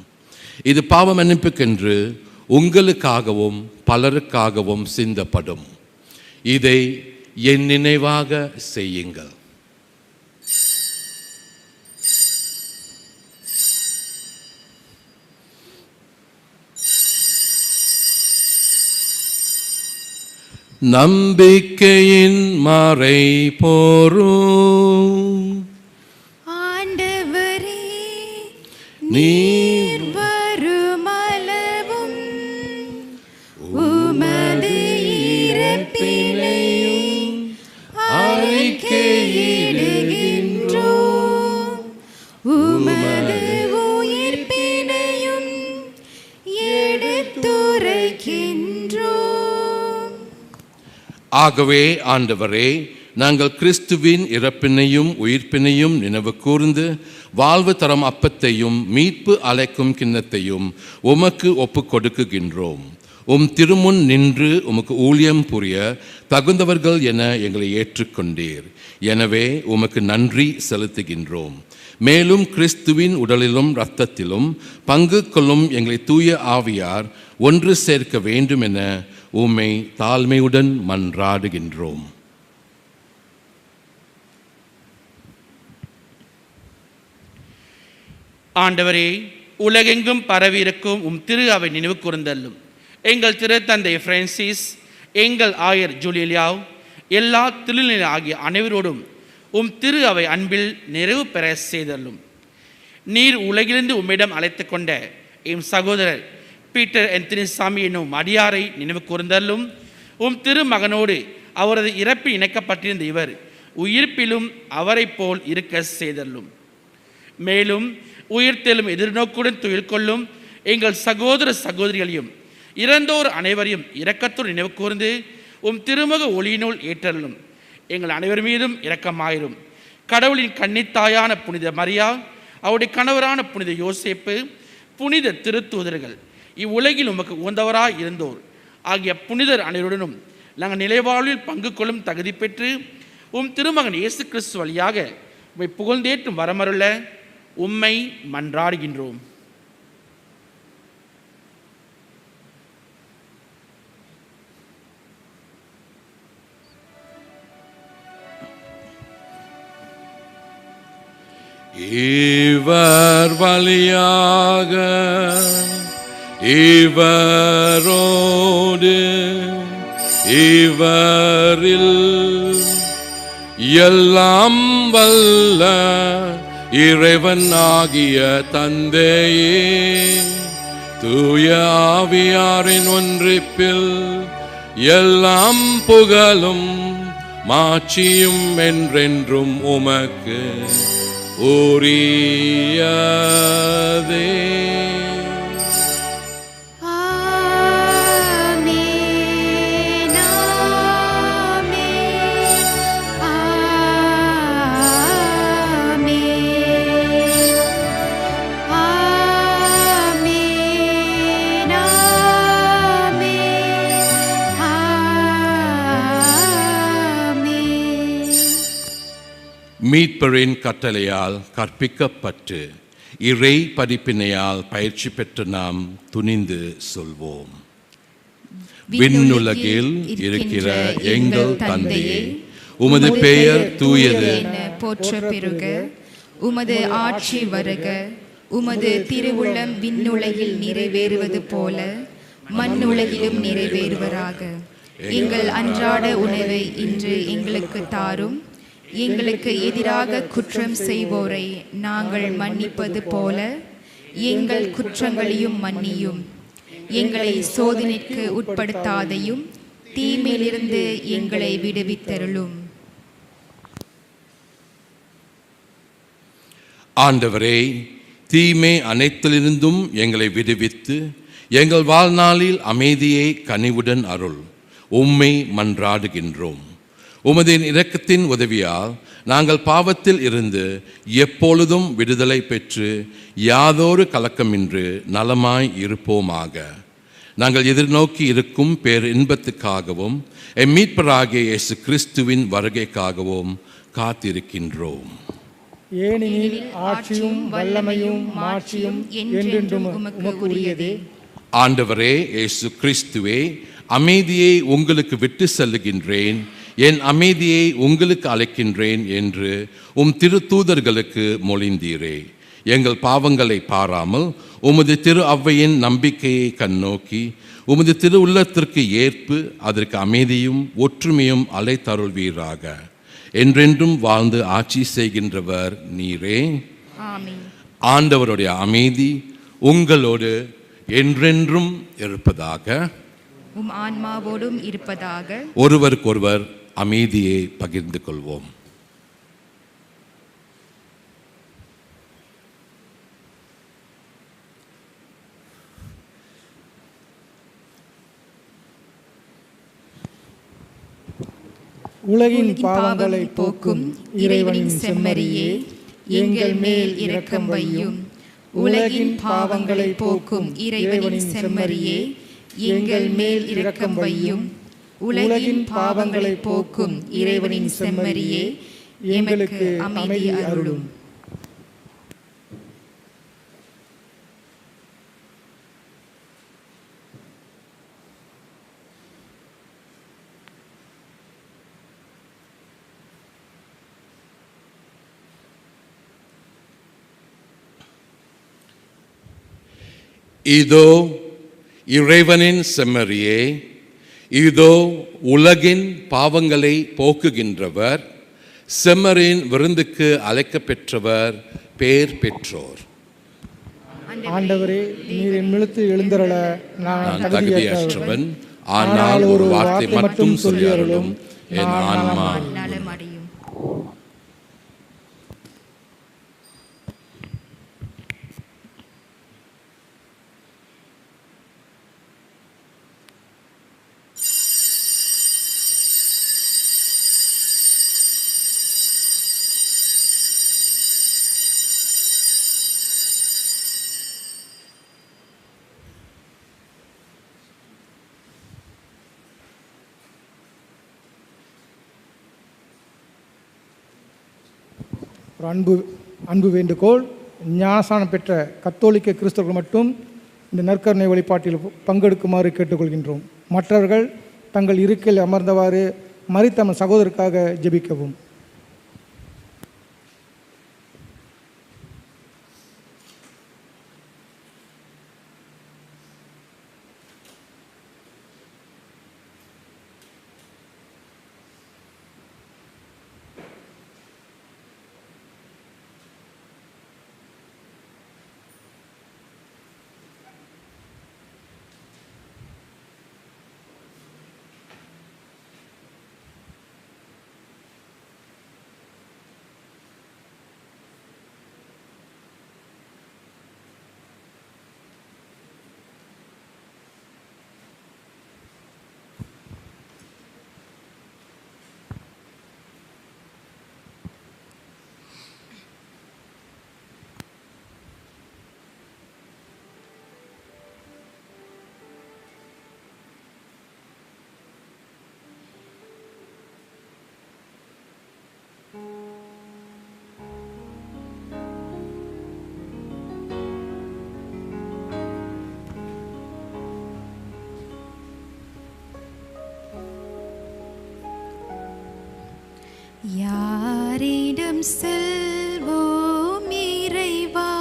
இது பாவ மன்னிப்புக்கென்று உங்களுக்காகவும் பலருக்காகவும் சிந்தப்படும். இதை என் நினைவாக செய்யுங்கள். நம்பிக்கையின் மறை போரும் ஆண்டவரே, நீர் வருமளவும் உமது இறப்பினையும் அறிக்கையிடுகின்றோம், உமது உயிர்ப்பினையும் எடுத்துரைக்கின்றோம். ஆகவே ஆண்டவரே, நாங்கள் கிறிஸ்துவின் இறப்பினையும் உயிர்ப்பினையும் நினைவு கூர்ந்து வாழ்வு தரும் அப்பத்தையும் மீட்பு அழைக்கும் கிண்ணத்தையும் உமக்கு ஒப்பு கொடுக்குகின்றோம். உம் திருமுன் நின்று உமக்கு ஊழியம் புரிய தகுந்தவர்கள் என எங்களை ஏற்றுக்கொண்டீர். எனவே உமக்கு நன்றி செலுத்துகின்றோம். மேலும் கிறிஸ்துவின் உடலிலும் இரத்தத்திலும் பங்கு கொள்ளும் எங்களை தூய ஆவியார் ஒன்று சேர்க்க வேண்டும் என உம்மை தாழ்மையுடன் மன்றாடுகின்றோம். ஆண்டவரே, உலகெங்கும் பரவியிருக்கும் திரு அவை நினைவு கூர்ந்தள்ளும். எங்கள் திருத்தந்தை பிரான்சிஸ், எங்கள் ஆயர் ஜூலியாவ், எல்லா திருநிலை ஆகிய அனைவரோடும் திரு அவை அன்பில் நிறைவு பெற செய்தள்ளும். நீர் உலகிலிருந்து உம்மிடம் அழைத்து கொண்ட எம் சகோதரர் பீட்டர் ஆந்தனி சாமி என்னும் அடியாரை நினைவு கூர்ந்தள்ளும். திருமகனோடு அவரது இறப்பில் இணைக்கப்பட்டிருந்த இவர் உயிர்ப்பிலும் அவரை போல் இருக்க செய்தள்ளும். மேலும் உயிர்த்தெழும் எதிர்நோக்குடன் துயில் கொள்ளும் எங்கள் சகோதர சகோதரிகளையும் இறந்தோர் அனைவரையும் இரக்கத்தோடு நினைவு கூர்ந்து திருமுக ஒளியினுள் ஏற்றலும். எங்கள் அனைவர் மீதும் இரக்கமாயிரும். கடவுளின் கன்னித்தாயான புனித மரியா, அவருடைய கணவரான புனித யோசேப்பு, புனித திருத்தூதர்கள், இவ்வுலகில் உமக்கு உகந்தவராய் இருந்தோர் ஆகிய புனிதர் அனைவருடனும் நாங்கள் நிலைவாழ்வில் பங்கு கொள்ளும் தகுதி பெற்று திருமகன் இயேசு கிறிஸ்து வழியாக உம்மை புகழ்ந்தேற்றும் வரமருள உம்மை மன்றாடுகின்றோம். இவர் வழியாக இவரோடு இவரில் எல்லாம் வல்ல இறைவனாகிய தந்தையே, தூய ஆவியாரின் ஒன்றிப்பில் எல்லாம் புகழும் மாட்சியும் என்றென்றும் உமக்கு உரியதே. மீட்பரின் கட்டளையால் கற்பிக்கப்பட்டு இறை படிப்பினையால் பயிற்சி பெற்ற நாம் துணிந்து சொல்வோம். விண்ணுலகில் இருக்கிற எங்கள் தந்தையே, உமது பெயர் தூயது என போற்ற பெருக, உமது ஆட்சி வருக, உமது திருவுளம் விண்ணுலகில் நிறைவேறுவது போல மண்ணுலகிலும் நிறைவேறுவராக. எங்கள் அன்றாட உணவை இன்று எங்களுக்கு தாரும். எங்களுக்கு எதிராக குற்றம் செய்வோரை நாங்கள் மன்னிப்பது போல எங்கள் குற்றங்களையும் மன்னியும். எங்களை சோதனைக்கு உட்படுத்தாதையும், தீமையிலிருந்து எங்களை விடுவித்தருளும். ஆண்டவரே, தீமை அனைத்திலிருந்தும் எங்களை விடுவித்து எங்கள் வாழ்நாளில் அமைதியை கனிவுடன் அருள். உம்மை மன்றாடுகின்றோம். உமது இரக்கத்தின் உதவியால் நாங்கள் பாவத்தில் இருந்து எப்பொழுதும் விடுதலை பெற்று யாதொரு கலக்கமின்றி நலமாய் இருப்போமாக. நாங்கள் எதிர்நோக்கி இருக்கும் பேரின்பத்துக்காகவும் எம் மீட்பராகிய இயேசு கிறிஸ்துவின் வருகைக்காகவும் காத்திருக்கின்றோம். ஏனெனில் ஆட்சியும் வல்லமையும் மாட்சியும் என்றென்றும் உமக்கு உரியதே. ஆண்டவரே இயேசு கிறிஸ்துவே, அமைதியை உங்களுக்கு விட்டு செல்லுகின்றேன், என் அமைதியை உங்களுக்கு அளிக்கின்றேன் என்று உம் திருத்தூதர்களுக்கு மொழிந்தீரே. எங்கள் பாவங்களை பாராமல் உமது திரு அவ்வையின் நம்பிக்கையை கண்ணோக்கி உமது திரு உள்ளத்திற்கு ஏற்பு அதற்கு அமைதியும் ஒற்றுமையும் அழைத்தருள்வீராக. என்றென்றும் வாழ்ந்து ஆட்சி செய்கின்றவர் நீரே. ஆமென். ஆண்டவருடைய அமைதி உங்களோடு என்றென்றும் இருப்பதாக. உம் ஆன்மாவோடும் இருப்பதாக. ஒருவருக்கொருவர் அமைதியை பகிர்ந்து கொள்வோம். உலகின் பாவங்களை போக்கும் இறைவனின் செம்மறியே, எங்கள் மேல் இரக்கம் வையும். உலகின் பாவங்களை போக்கும் இறைவனின் செம்மறியே, எங்கள் மேல் இரக்கம் வையும். உலகின் பாவங்களை போக்கும் இறைவனின் செம்மறியே, எங்களுக்கு அமைதி அருளும். இதோ இறைவனின் செம்மறியே, இதோ உலகின் பாவங்களை போக்குகின்றவர், செம்மறியின் விருந்துக்கு அழைக்கப்பெற்றவர், பேர் பெற்றோர். ஆண்டவரே, நீர் என் மிழுத்து எழுந்தருள நான் தகுதியற்றவன், ஆனால் ஒரு வார்த்தை மட்டும் சொல்லி அருளும், என் ஆன்மா நலமடையும். ஒரு அன்பு வேண்டுகோள். ஞானஸ்நானம் பெற்ற கத்தோலிக்க கிறிஸ்தவர்கள் மட்டும் இந்த நற்கருணை வழிபாட்டில் பங்கெடுக்குமாறு கேட்டுக்கொள்கின்றோம். மற்றவர்கள் தங்கள் இருக்கையில் அமர்ந்தவாறு மரித்த சகோதரருக்காக ஜெபிக்கவும். யாரிடம் செல்வோம் இறைவா,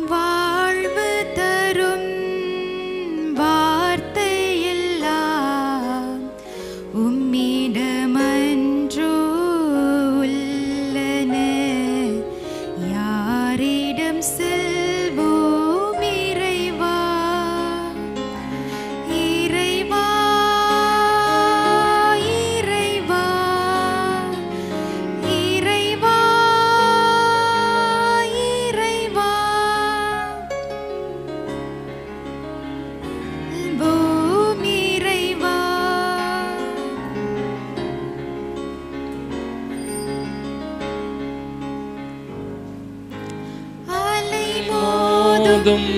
வாழ்வு தரும் வார்த்தையெல்லாம் உம்மிடமன்றோ உள்ளன. யாரிடம் செல்வோம் இறைவா, இறைவா, இறைவா, இறைவா, இறைவா, செல்வோம் இறைவா. அலை மோதும்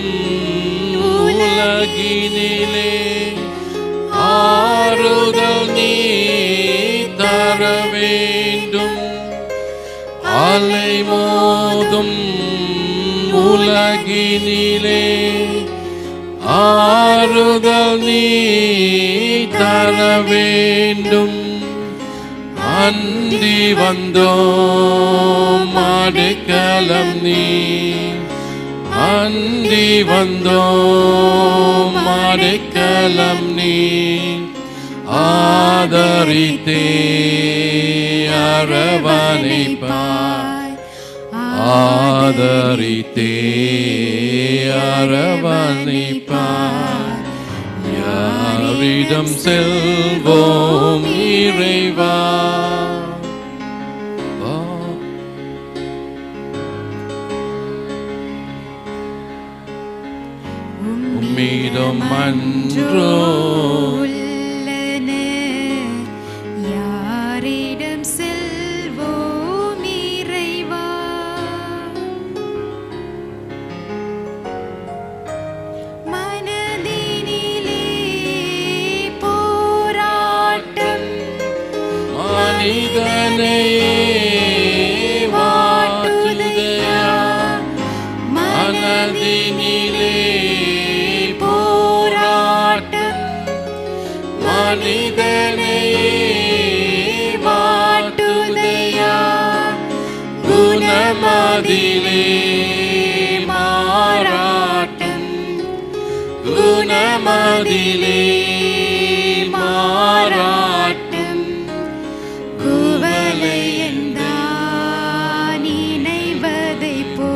உலகினிலே ஆறுதல் நீ தர வேண்டும். அலை மோதும் உலகினிலே ஆறுதல் நீ தர வேண்டும். அண்டி வந்தோம் அடைக்கலம் நீ, அண்டி வந்தோம் அடைக்கலம் நீ. ஆதரித்தே அரவணைப்பாய், ஆதரித்தே அரவணைப்பாய். யாரிடம் செல்வோம் இறைவா, உம்மிடம் அன்றோ உள்ளன. யாரிடம் செல்வோம் இறைவா, மனதினிலே போராட்டம் மனிதனையே வாட்டுதையா. மனதினிலே போராட்டம் மனிதனையே வாட்டுதையா. குணமதிலே மாறாட்டம், குணமதிலே மாறாட்டம். குவளை என்றான் நினைவதைப் போ,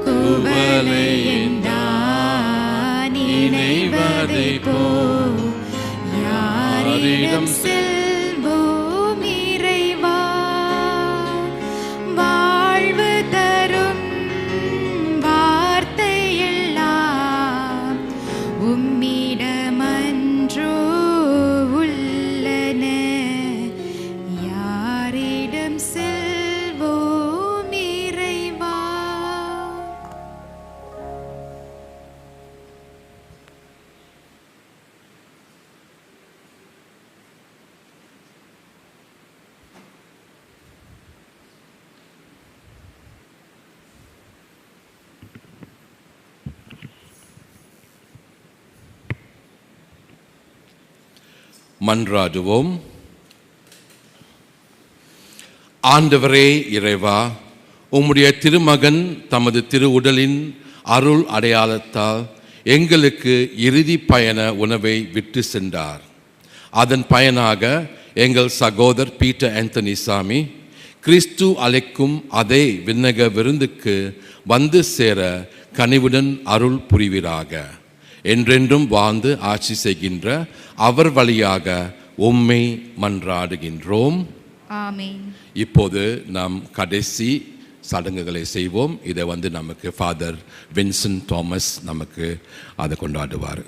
குவளை என்றான் நினைவதைப் போ. யாரிடம் செல்வோம் இறைவா, வாழ்வு தரும் வார்த்தையெல்லாம் உம்மிடமன்றோ உள்ளன. யாரிடம் செல்வோம் இறைவா. மன்றாடுவோம். ஆண்டவரே இறைவா, உம்முடைய திருமகன் தமது திருவுடலின் அருள் அடையாளத்தால் எங்களுக்கு இறுதி பயண உணவை விட்டு சென்றார். அதன் பயனாக எங்கள் சகோதரர் பீட்டர் ஆந்தனி சாமி கிறிஸ்து அழைக்கும் அதே விண்ணக விருந்துக்கு வந்து சேர கனிவுடன் அருள் புரிவீராக. என்றென்றும் வாழ்ந்து ஆட்சி செய்கின்ற அவர் வழியாக உம்மை மன்றாடுகின்றோம். ஆமென். இப்போது நாம் கடைசி சடங்குகளை செய்வோம். இதை நமக்கு ஃபாதர் வின்சென்ட் தாமஸ் நமக்கு அதை கொண்டாடுவார்.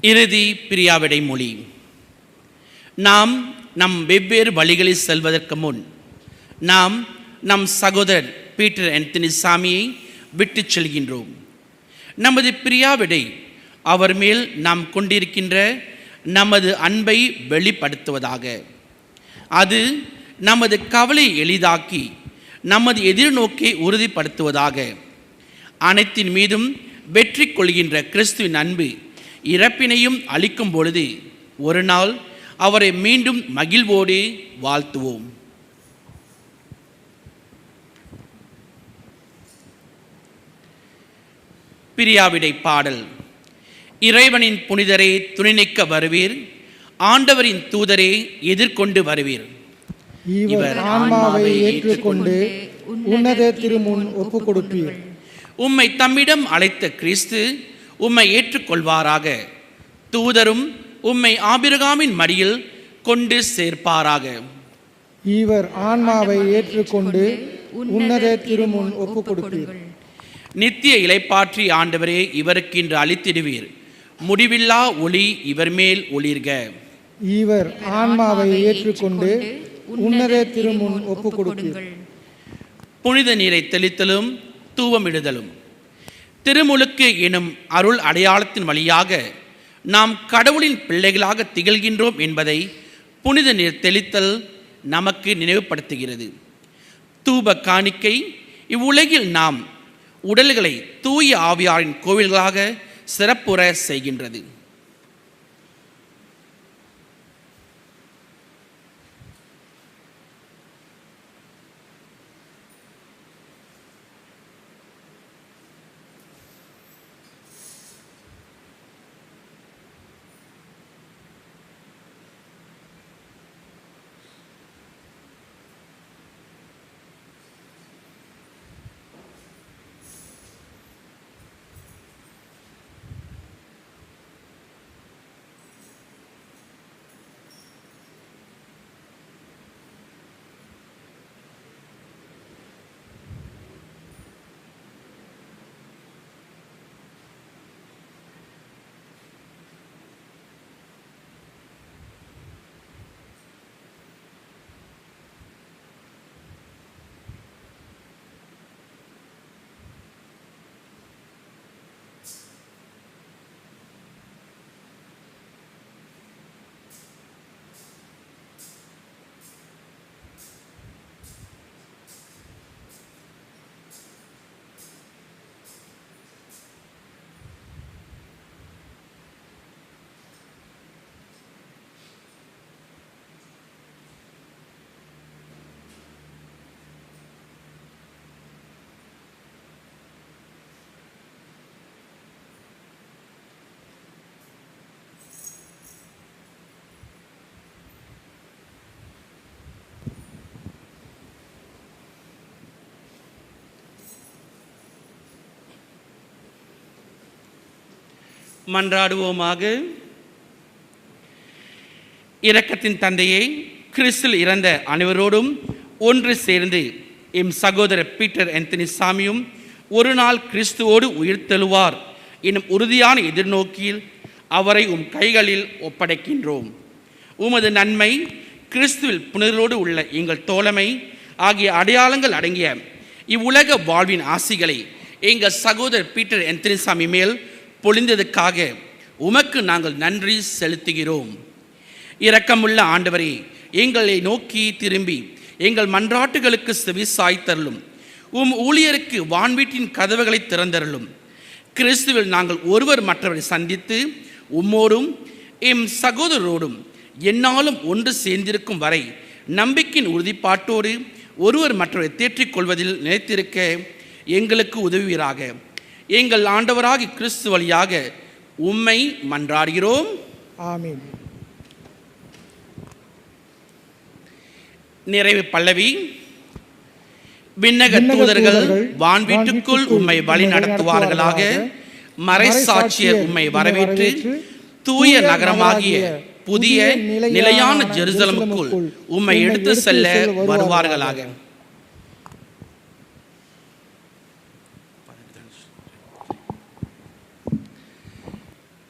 இறுதி பிரியாவிடை மொழி. நாம் நம் வெவ்வேறு வழிகளில் செல்வதற்கு முன் நாம் நம் சகோதரர் பீட்டர் ஆந்தனி சாமியை விட்டு செல்கின்றோம். நமது பிரியாவிடை அவர் மேல் நாம் கொண்டிருக்கின்ற நமது அன்பை வெளிப்படுத்துவதாக. அது நமது கவலை எளிதாக்கி நமது எதிர்நோக்கை உறுதிப்படுத்துவதாக. அனைத்தின் மீதும் வெற்றி கொள்கின்ற கிறிஸ்துவின் அன்பு இறப்பினையும் அளிக்கும் பொழுது ஒரு நாள் அவரை மீண்டும் மகிழ்வோடு வாழ்த்துவோம். பிரியாவிடை பாடல். இறைவனின் புனிதரே துணை நிற்க வருவீர், ஆண்டவரின் தூதரே எதிர்கொண்டு வருவீர். இவர் ஆன்மாவை ஏற்றுக்கொண்டு உன்னத திருமுன் ஒப்புக் கொடுப்பீர். உம்மை தம்மிடம் அழைத்த கிறிஸ்து உம்மை ஏற்றுக்கொள்வாராக. தூதரும் உம்மை ஆபிரகாமின் மடியில் கொண்டு சேர்ப்பாராக. இவர் ஆன்மாவை ஏற்றுக்கொண்டு உன்னத திருமுன் ஒப்புக் கொடுப்பீர். நித்திய இலைப்பாற்றி ஆண்டவரே இவருக்கு இன்று அளித்திடுவீர். முடிவில்லா ஒளி இவர் மேல் ஒளிர்க. இவர் ஆன்மாவை ஏற்றுக்கொண்டு உன்னத திருமுன் ஒப்புக் கொடுப்பீர். புனித நீரை தெளித்தலும் தூவமிடுதலும். திருமுழுக்கு எனும் அருள் அடையாளத்தின் வழியாக நாம் கடவுளின் பிள்ளைகளாக திகழ்கின்றோம் என்பதை புனித நீர் தெளித்தல் நமக்கு நினைவுபடுத்துகிறது. தூப காணிக்கை இவ்வுலகில் நாம் உடல்களை தூய ஆவியாரின் கோவில்களாக சிறப்புற செய்கின்றது. மன்றாடுவோமாக. இரக்கத்தின் தந்தையை, கிறிஸ்தில் இறந்த அனைவரோடும் ஒன்று சேர்ந்து எம் சகோதரர் பீட்டர் ஆந்தனி சாமியும் ஒரு நாள் கிறிஸ்துவோடு உயிர்த்தெழுவார் எனும் உறுதியான எதிர்நோக்கில் அவரை உம் கைகளில் ஒப்படைக்கின்றோம். உமது நன்மை, கிறிஸ்துவில் புனிதரோடு உள்ள எங்கள் தோழமை ஆகிய அடையாளங்கள் அடங்கிய இவ்வுலக வாழ்வின் ஆசிகளை எங்கள் சகோதரர் பீட்டர் ஆந்தனி சாமி மேல் பொழிந்ததுக்காக உமக்கு நாங்கள் நன்றி செலுத்துகிறோம். இரக்கமுள்ள ஆண்டவரே, எங்களை நோக்கி திரும்பி எங்கள் மன்றாட்டுகளுக்கு செவி சாய்த்தருளும். உம் ஊழியருக்கு வான்வீட்டின் கதவுகளை திறந்தருளும். கிறிஸ்துவில் நாங்கள் ஒருவர் மற்றவரை சந்தித்து உம்மோடும் எம் சகோதரரோடும் எந்நாளும் ஒன்று சேர்ந்திருக்கும் வரை நம்பிக்கையின் உறுதிப்பாட்டோடு ஒருவர் மற்றவரை தேற்றிக் கொள்வதில் நிலைத்திருக்க எங்களுக்கு உதவுவீராக. எங்கள் ஆண்டவராகிய கிறிஸ்து வழியாக உம்மை மன்றாடுகிறோம். ஆமென். நிறைவு பல்லவி. விண்ணக தூதர்கள் வான்வீட்டுக்குள் உம்மை வழி நடத்துவார்களாக. மறைசாட்சியர் உம்மை வரவேற்று தூய நகரமாகிய புதிய நிலையான ஜெருசலமுக்குள் உம்மை எடுத்து செல்ல வருவார்களாக.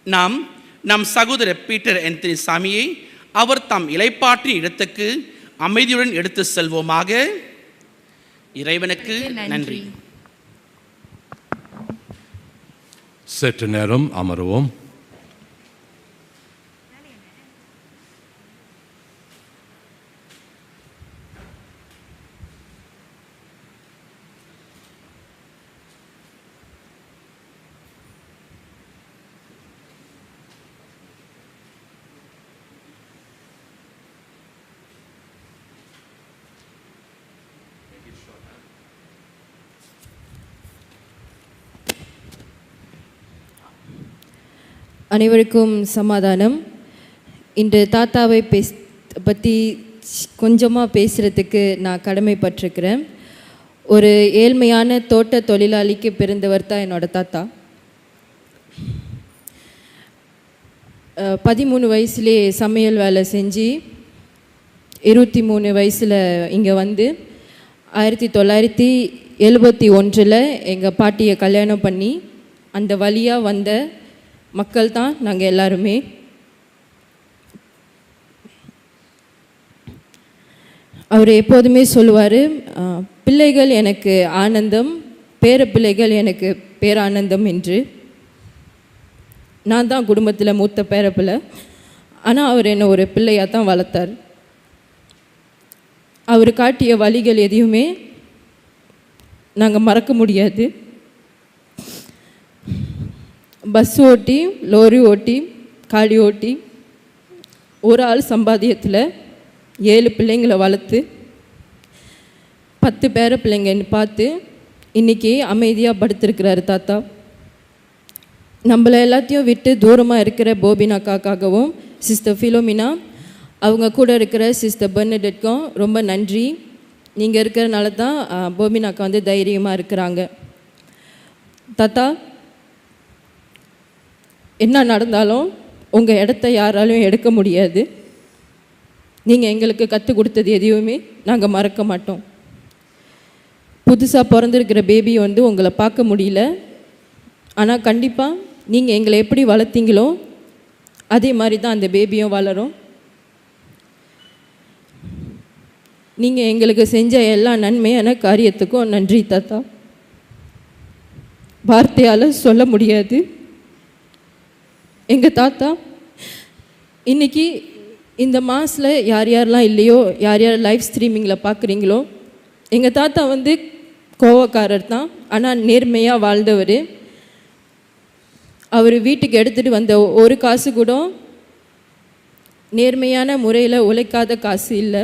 நாம் நம் சகோதரர் பீட்டர் ஆந்தனி சாமியை அவர் தாம் இலைப்பாற்றின் இடத்துக்கு அமைதியுடன் எடுத்து செல்வோமாக. இறைவனுக்கு நன்றி. சற்று நேரம் அமருவோம். அனைவருக்கும் சமாதானம். இன்று தாத்தாவை பற்றி கொஞ்சமாக பேசுகிறதுக்கு நான் கடமைப்பட்டிருக்கிறேன். ஒரு ஏழ்மையான தோட்ட தொழிலாளிக்கு பிறந்தவர் தான் என்னோட தாத்தா. 13 வயசுலே சமையல் வேலை செஞ்சு 23 வயசில் இங்கே வந்து 1971 எங்கள் பாட்டியை கல்யாணம் பண்ணி அந்த வழியாக வந்த மக்கள் தான் நாங்கள் எல்லாருமே. அவர் எப்போதுமே சொல்லுவார், பிள்ளைகள் எனக்கு ஆனந்தம், பேர பிள்ளைகள் எனக்கு பேரானந்தம் என்று. நான் தான் குடும்பத்தில் மூத்த பேரப்பிள்ளை. ஆனால் அவர் என்னை ஒரு பிள்ளையாக தான் வளர்த்தார். அவர் காட்டிய வழிகள் எதையுமே நாங்கள் மறக்க முடியாது. பஸ் ஓட்டி, லோரி ஓட்டி, காடி ஓட்டி, ஒரு ஆள் சம்பாத்தியத்தில் 7 பிள்ளைங்களை வளர்த்து 10 பேர பிள்ளைங்கன்னு பார்த்து இன்றைக்கி அமைதியாக படுத்திருக்கிறாரு தாத்தா. நம்மளை எல்லாத்தையும் விட்டு தூரமாக இருக்கிற போபினாக்காகவும் சிஸ்டர் ஃபிலோமினா, அவங்க கூட இருக்கிற சிஸ்டர் பெர்னடெட்க்கும் ரொம்ப நன்றி. நீங்கள் இருக்கிறனால தான் போபினாக்கா வந்து தைரியமாக இருக்கிறாங்க. தாத்தா, என்ன நடந்தாலும் உங்கள் இடத்த யாராலும் எடுக்க முடியாது. நீங்கள் எங்களுக்கு கற்றுக் கொடுத்தது எதையுமே நாங்கள் மறக்க மாட்டோம். புதுசாக பிறந்திருக்கிற பேபி வந்து உங்களை பார்க்க முடியல, ஆனால் கண்டிப்பாக நீங்கள் எங்களை எப்படி வளர்த்தீங்களோ அதே மாதிரி தான் அந்த பேபியும் வளரும். நீங்கள் எங்களுக்கு செஞ்ச எல்லா நன்மையான காரியத்துக்கும் நன்றி தாத்தா. வார்த்தையால் சொல்ல முடியாது. எங்கள் தாத்தா இன்றைக்கி இந்த மாதத்தில் யார் யாரெலாம் இல்லையோ, யார் யார் லைவ் ஸ்ட்ரீமிங்கில் பார்க்குறீங்களோ, எங்கள் தாத்தா வந்து கோவக்காரர் தான், ஆனால் நேர்மையாக வாழ்ந்தவர். அவர் வீட்டுக்கு எடுத்துகிட்டு வந்த ஒரு காசு கூட நேர்மையான முறையில் உழைக்காத காசு இல்லை.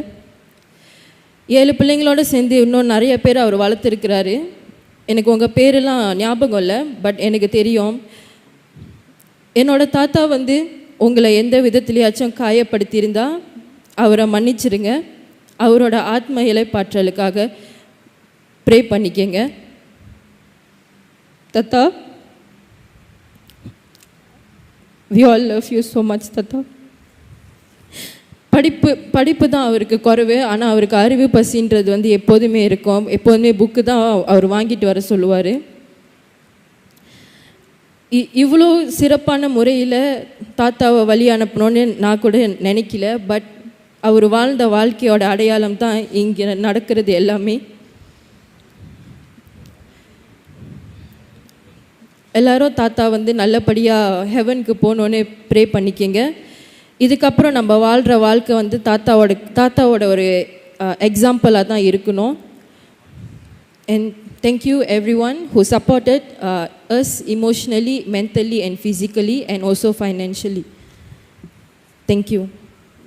7 பிள்ளைங்களோடு சேர்ந்து இன்னும் நிறைய பேர் அவர் வளர்த்துருக்கிறாரு. எனக்கு உங்கள் பேரெல்லாம் ஞாபகம் இல்லை, பட் எனக்கு தெரியும். என்னோடய தாத்தா வந்து உங்களை எந்த விதத்துலையாச்சும் காயப்படுத்தியிருந்தால் அவரை மன்னிச்சிருங்க. அவரோட ஆத்ம இலைப்பாற்றலுக்காக ப்ரே பண்ணிக்கங்க. தாத்தா, we all love you so much தாத்தா. படிப்பு தான் அவருக்கு குறைவு, ஆனால் அவருக்கு அறிவு பசின்றது வந்து எப்போதுமே இருக்கும். எப்போதுமே புக்கு தான் அவர் வாங்கிட்டு வர சொல்லுவார். இவ்வளோ சிறப்பான முறையில் தாத்தாவை வழி அனுப்பணுன்னு நான் கூட நினைக்கல. பட் அவர் வாழ்ந்த வாழ்க்கையோட அடையாளம் தான் இங்கே நடக்கிறது எல்லாமே. எல்லோரும் தாத்தா வந்து நல்லபடியாக ஹெவனுக்கு போகணுன்னு ப்ரே பண்ணிக்கங்க. இதுக்கப்புறம் நம்ம வாழ்கிற வாழ்க்கை வந்து தாத்தாவோட ஒரு எக்ஸாம்பிளாக தான் இருக்கணும். And thank you everyone who supported us emotionally, mentally and physically and also financially. Thank you.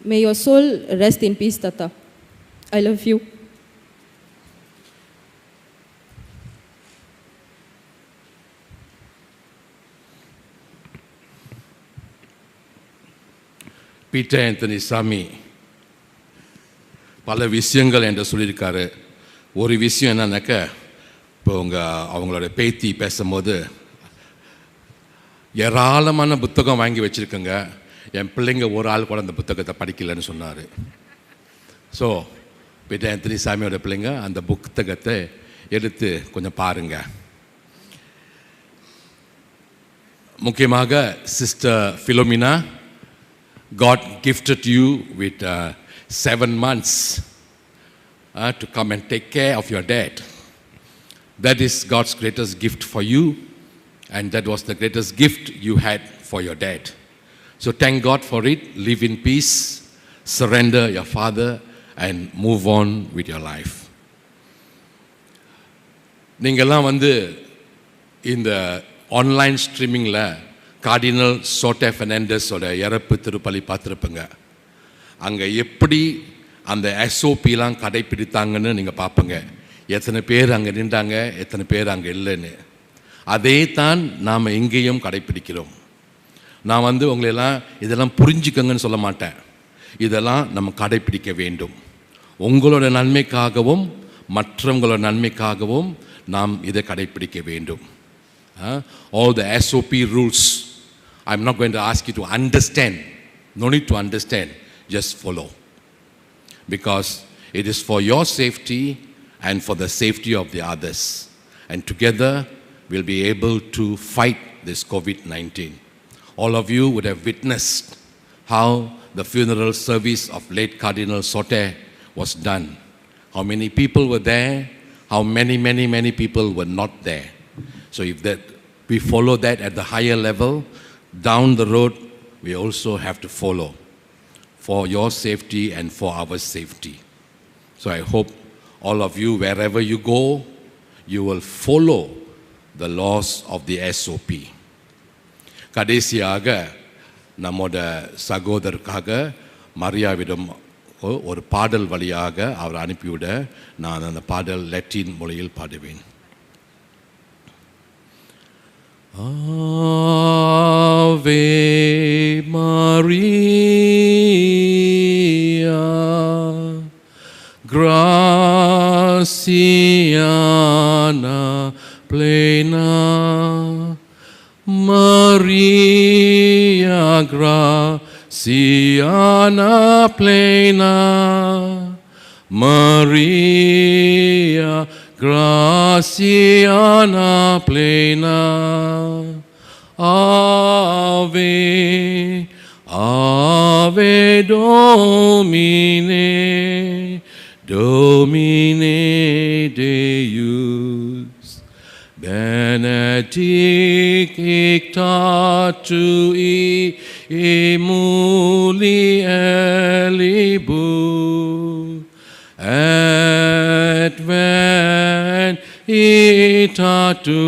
May your soul rest in peace, Tata. I love you. Peter Anthony Samy பல விஷயங்கள் என்று சொல்லியிருக்காரு. ஒரு விஷயம் என்னன்னாக்க, இப்போ அவங்களோட பேத்தி பேசும்போது ஏராளமான புத்தகம் வாங்கி வச்சுருக்கோங்க, என் பிள்ளைங்க ஒரு ஆள் கூட அந்த புத்தகத்தை படிக்கலைன்னு சொன்னார். ஸோ பீட்டர் ஆந்தனி சாமியோட பிள்ளைங்க அந்த புத்தகத்தை எடுத்து கொஞ்சம் பாருங்கள். முக்கியமாக sister Philomena, God gifted you with 7 months to come and take care of your dad. That is God's greatest gift for you, and that was the greatest gift you had for your dad. So thank God for it. Live in peace, surrender your father, and move on with your life. நீங்கள்லாம் வந்து இந்த online ஸ்ட்ரீமிங்கில் cardinal Chhote ஃபெர்னாண்டஸோட இறப்பு திருப்பலி பார்த்துருப்பேங்க. அங்கே எப்படி அந்த எஸ்ஓபிலாம் கடைப்பிடித்தாங்கன்னு நீங்கள் பார்ப்பங்க. எத்தனை பேர் அங்கே நின்றாங்க, எத்தனை பேர் அங்கே இல்லைன்னு. அதே தான் நாம் இங்கேயும் கடைப்பிடிக்கிறோம். நான் உங்களையெல்லாம் இதெல்லாம் புரிஞ்சுக்கங்கன்னு சொல்ல மாட்டேன். இதெல்லாம் நம்ம கடைப்பிடிக்க வேண்டும். உங்களோட நன்மைக்காகவும் மற்றவங்களோட நன்மைக்காகவும் நாம் இதை கடைப்பிடிக்க வேண்டும். All the SOP rules, I'm not going to ask you to understand. No need to understand, just follow. Because it is for your safety and for the safety of the others. And together we'll be able to fight this COVID-19. All of you would have witnessed how the funeral service of late Cardinal Soter was done. How many people were there, how many people were not there. So if that we follow that at the higher level, down the road we also have to follow for your safety and for our safety. So I hope all of you, wherever you go, you will follow the laws of the SOP. கடைசியாக நம்மோட சகோதரருக்காக மரியாவிடம் ஒரு பாடல் வழியாக அவர் அனுப்பிவிட நான் அந்த பாடல் Latin மொழியில் பாடுவேன். Ave Maria, graciana plena, Maria graciana plena, Maria graciana plena. Ave, Ave Domine, Domine Deus, benedicta tui mulieribus, adventita tu.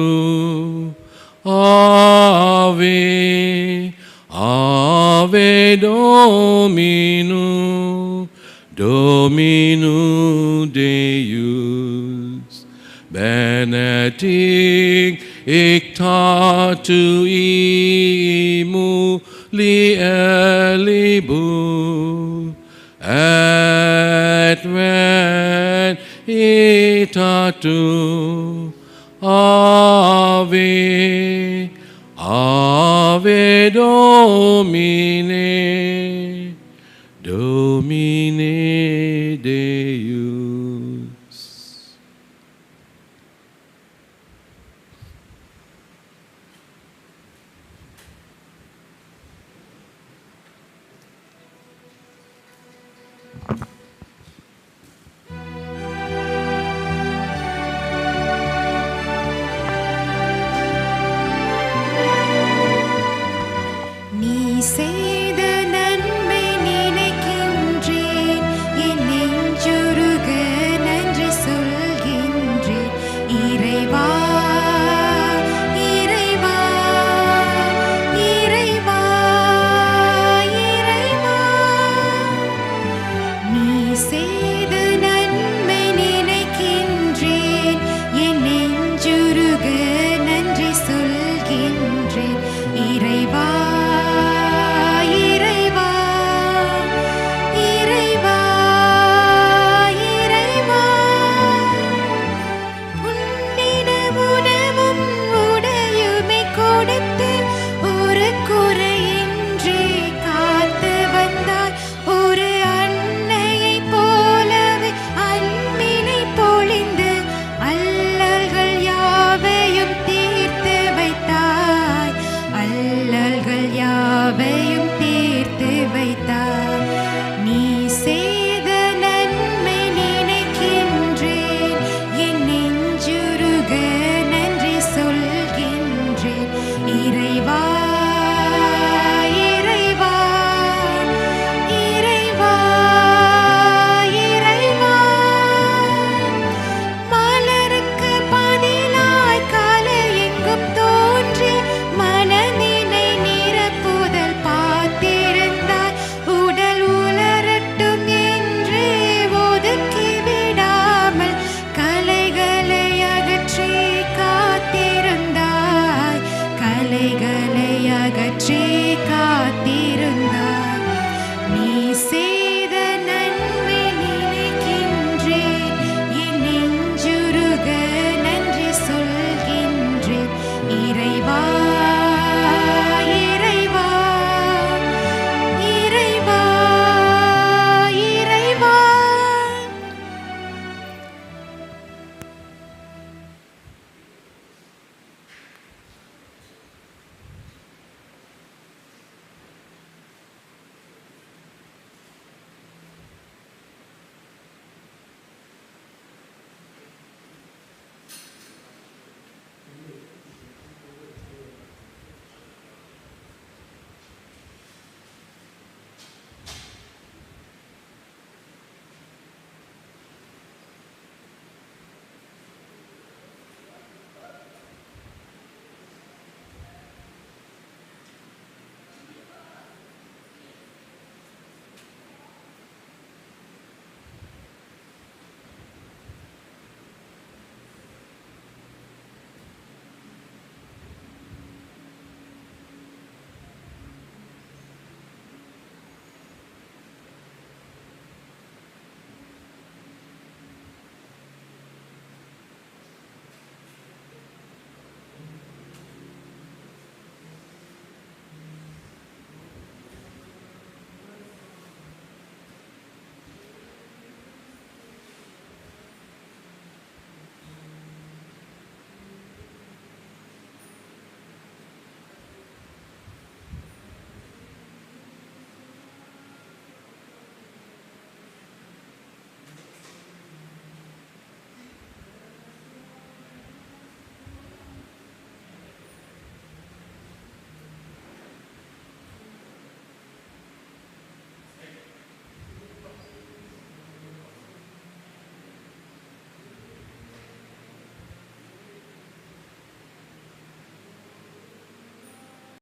Ave, Ave Domino, Domino Deus, benedicta tui mulieribus, adventita tu. Ave, Ave Domine, Domine Deus.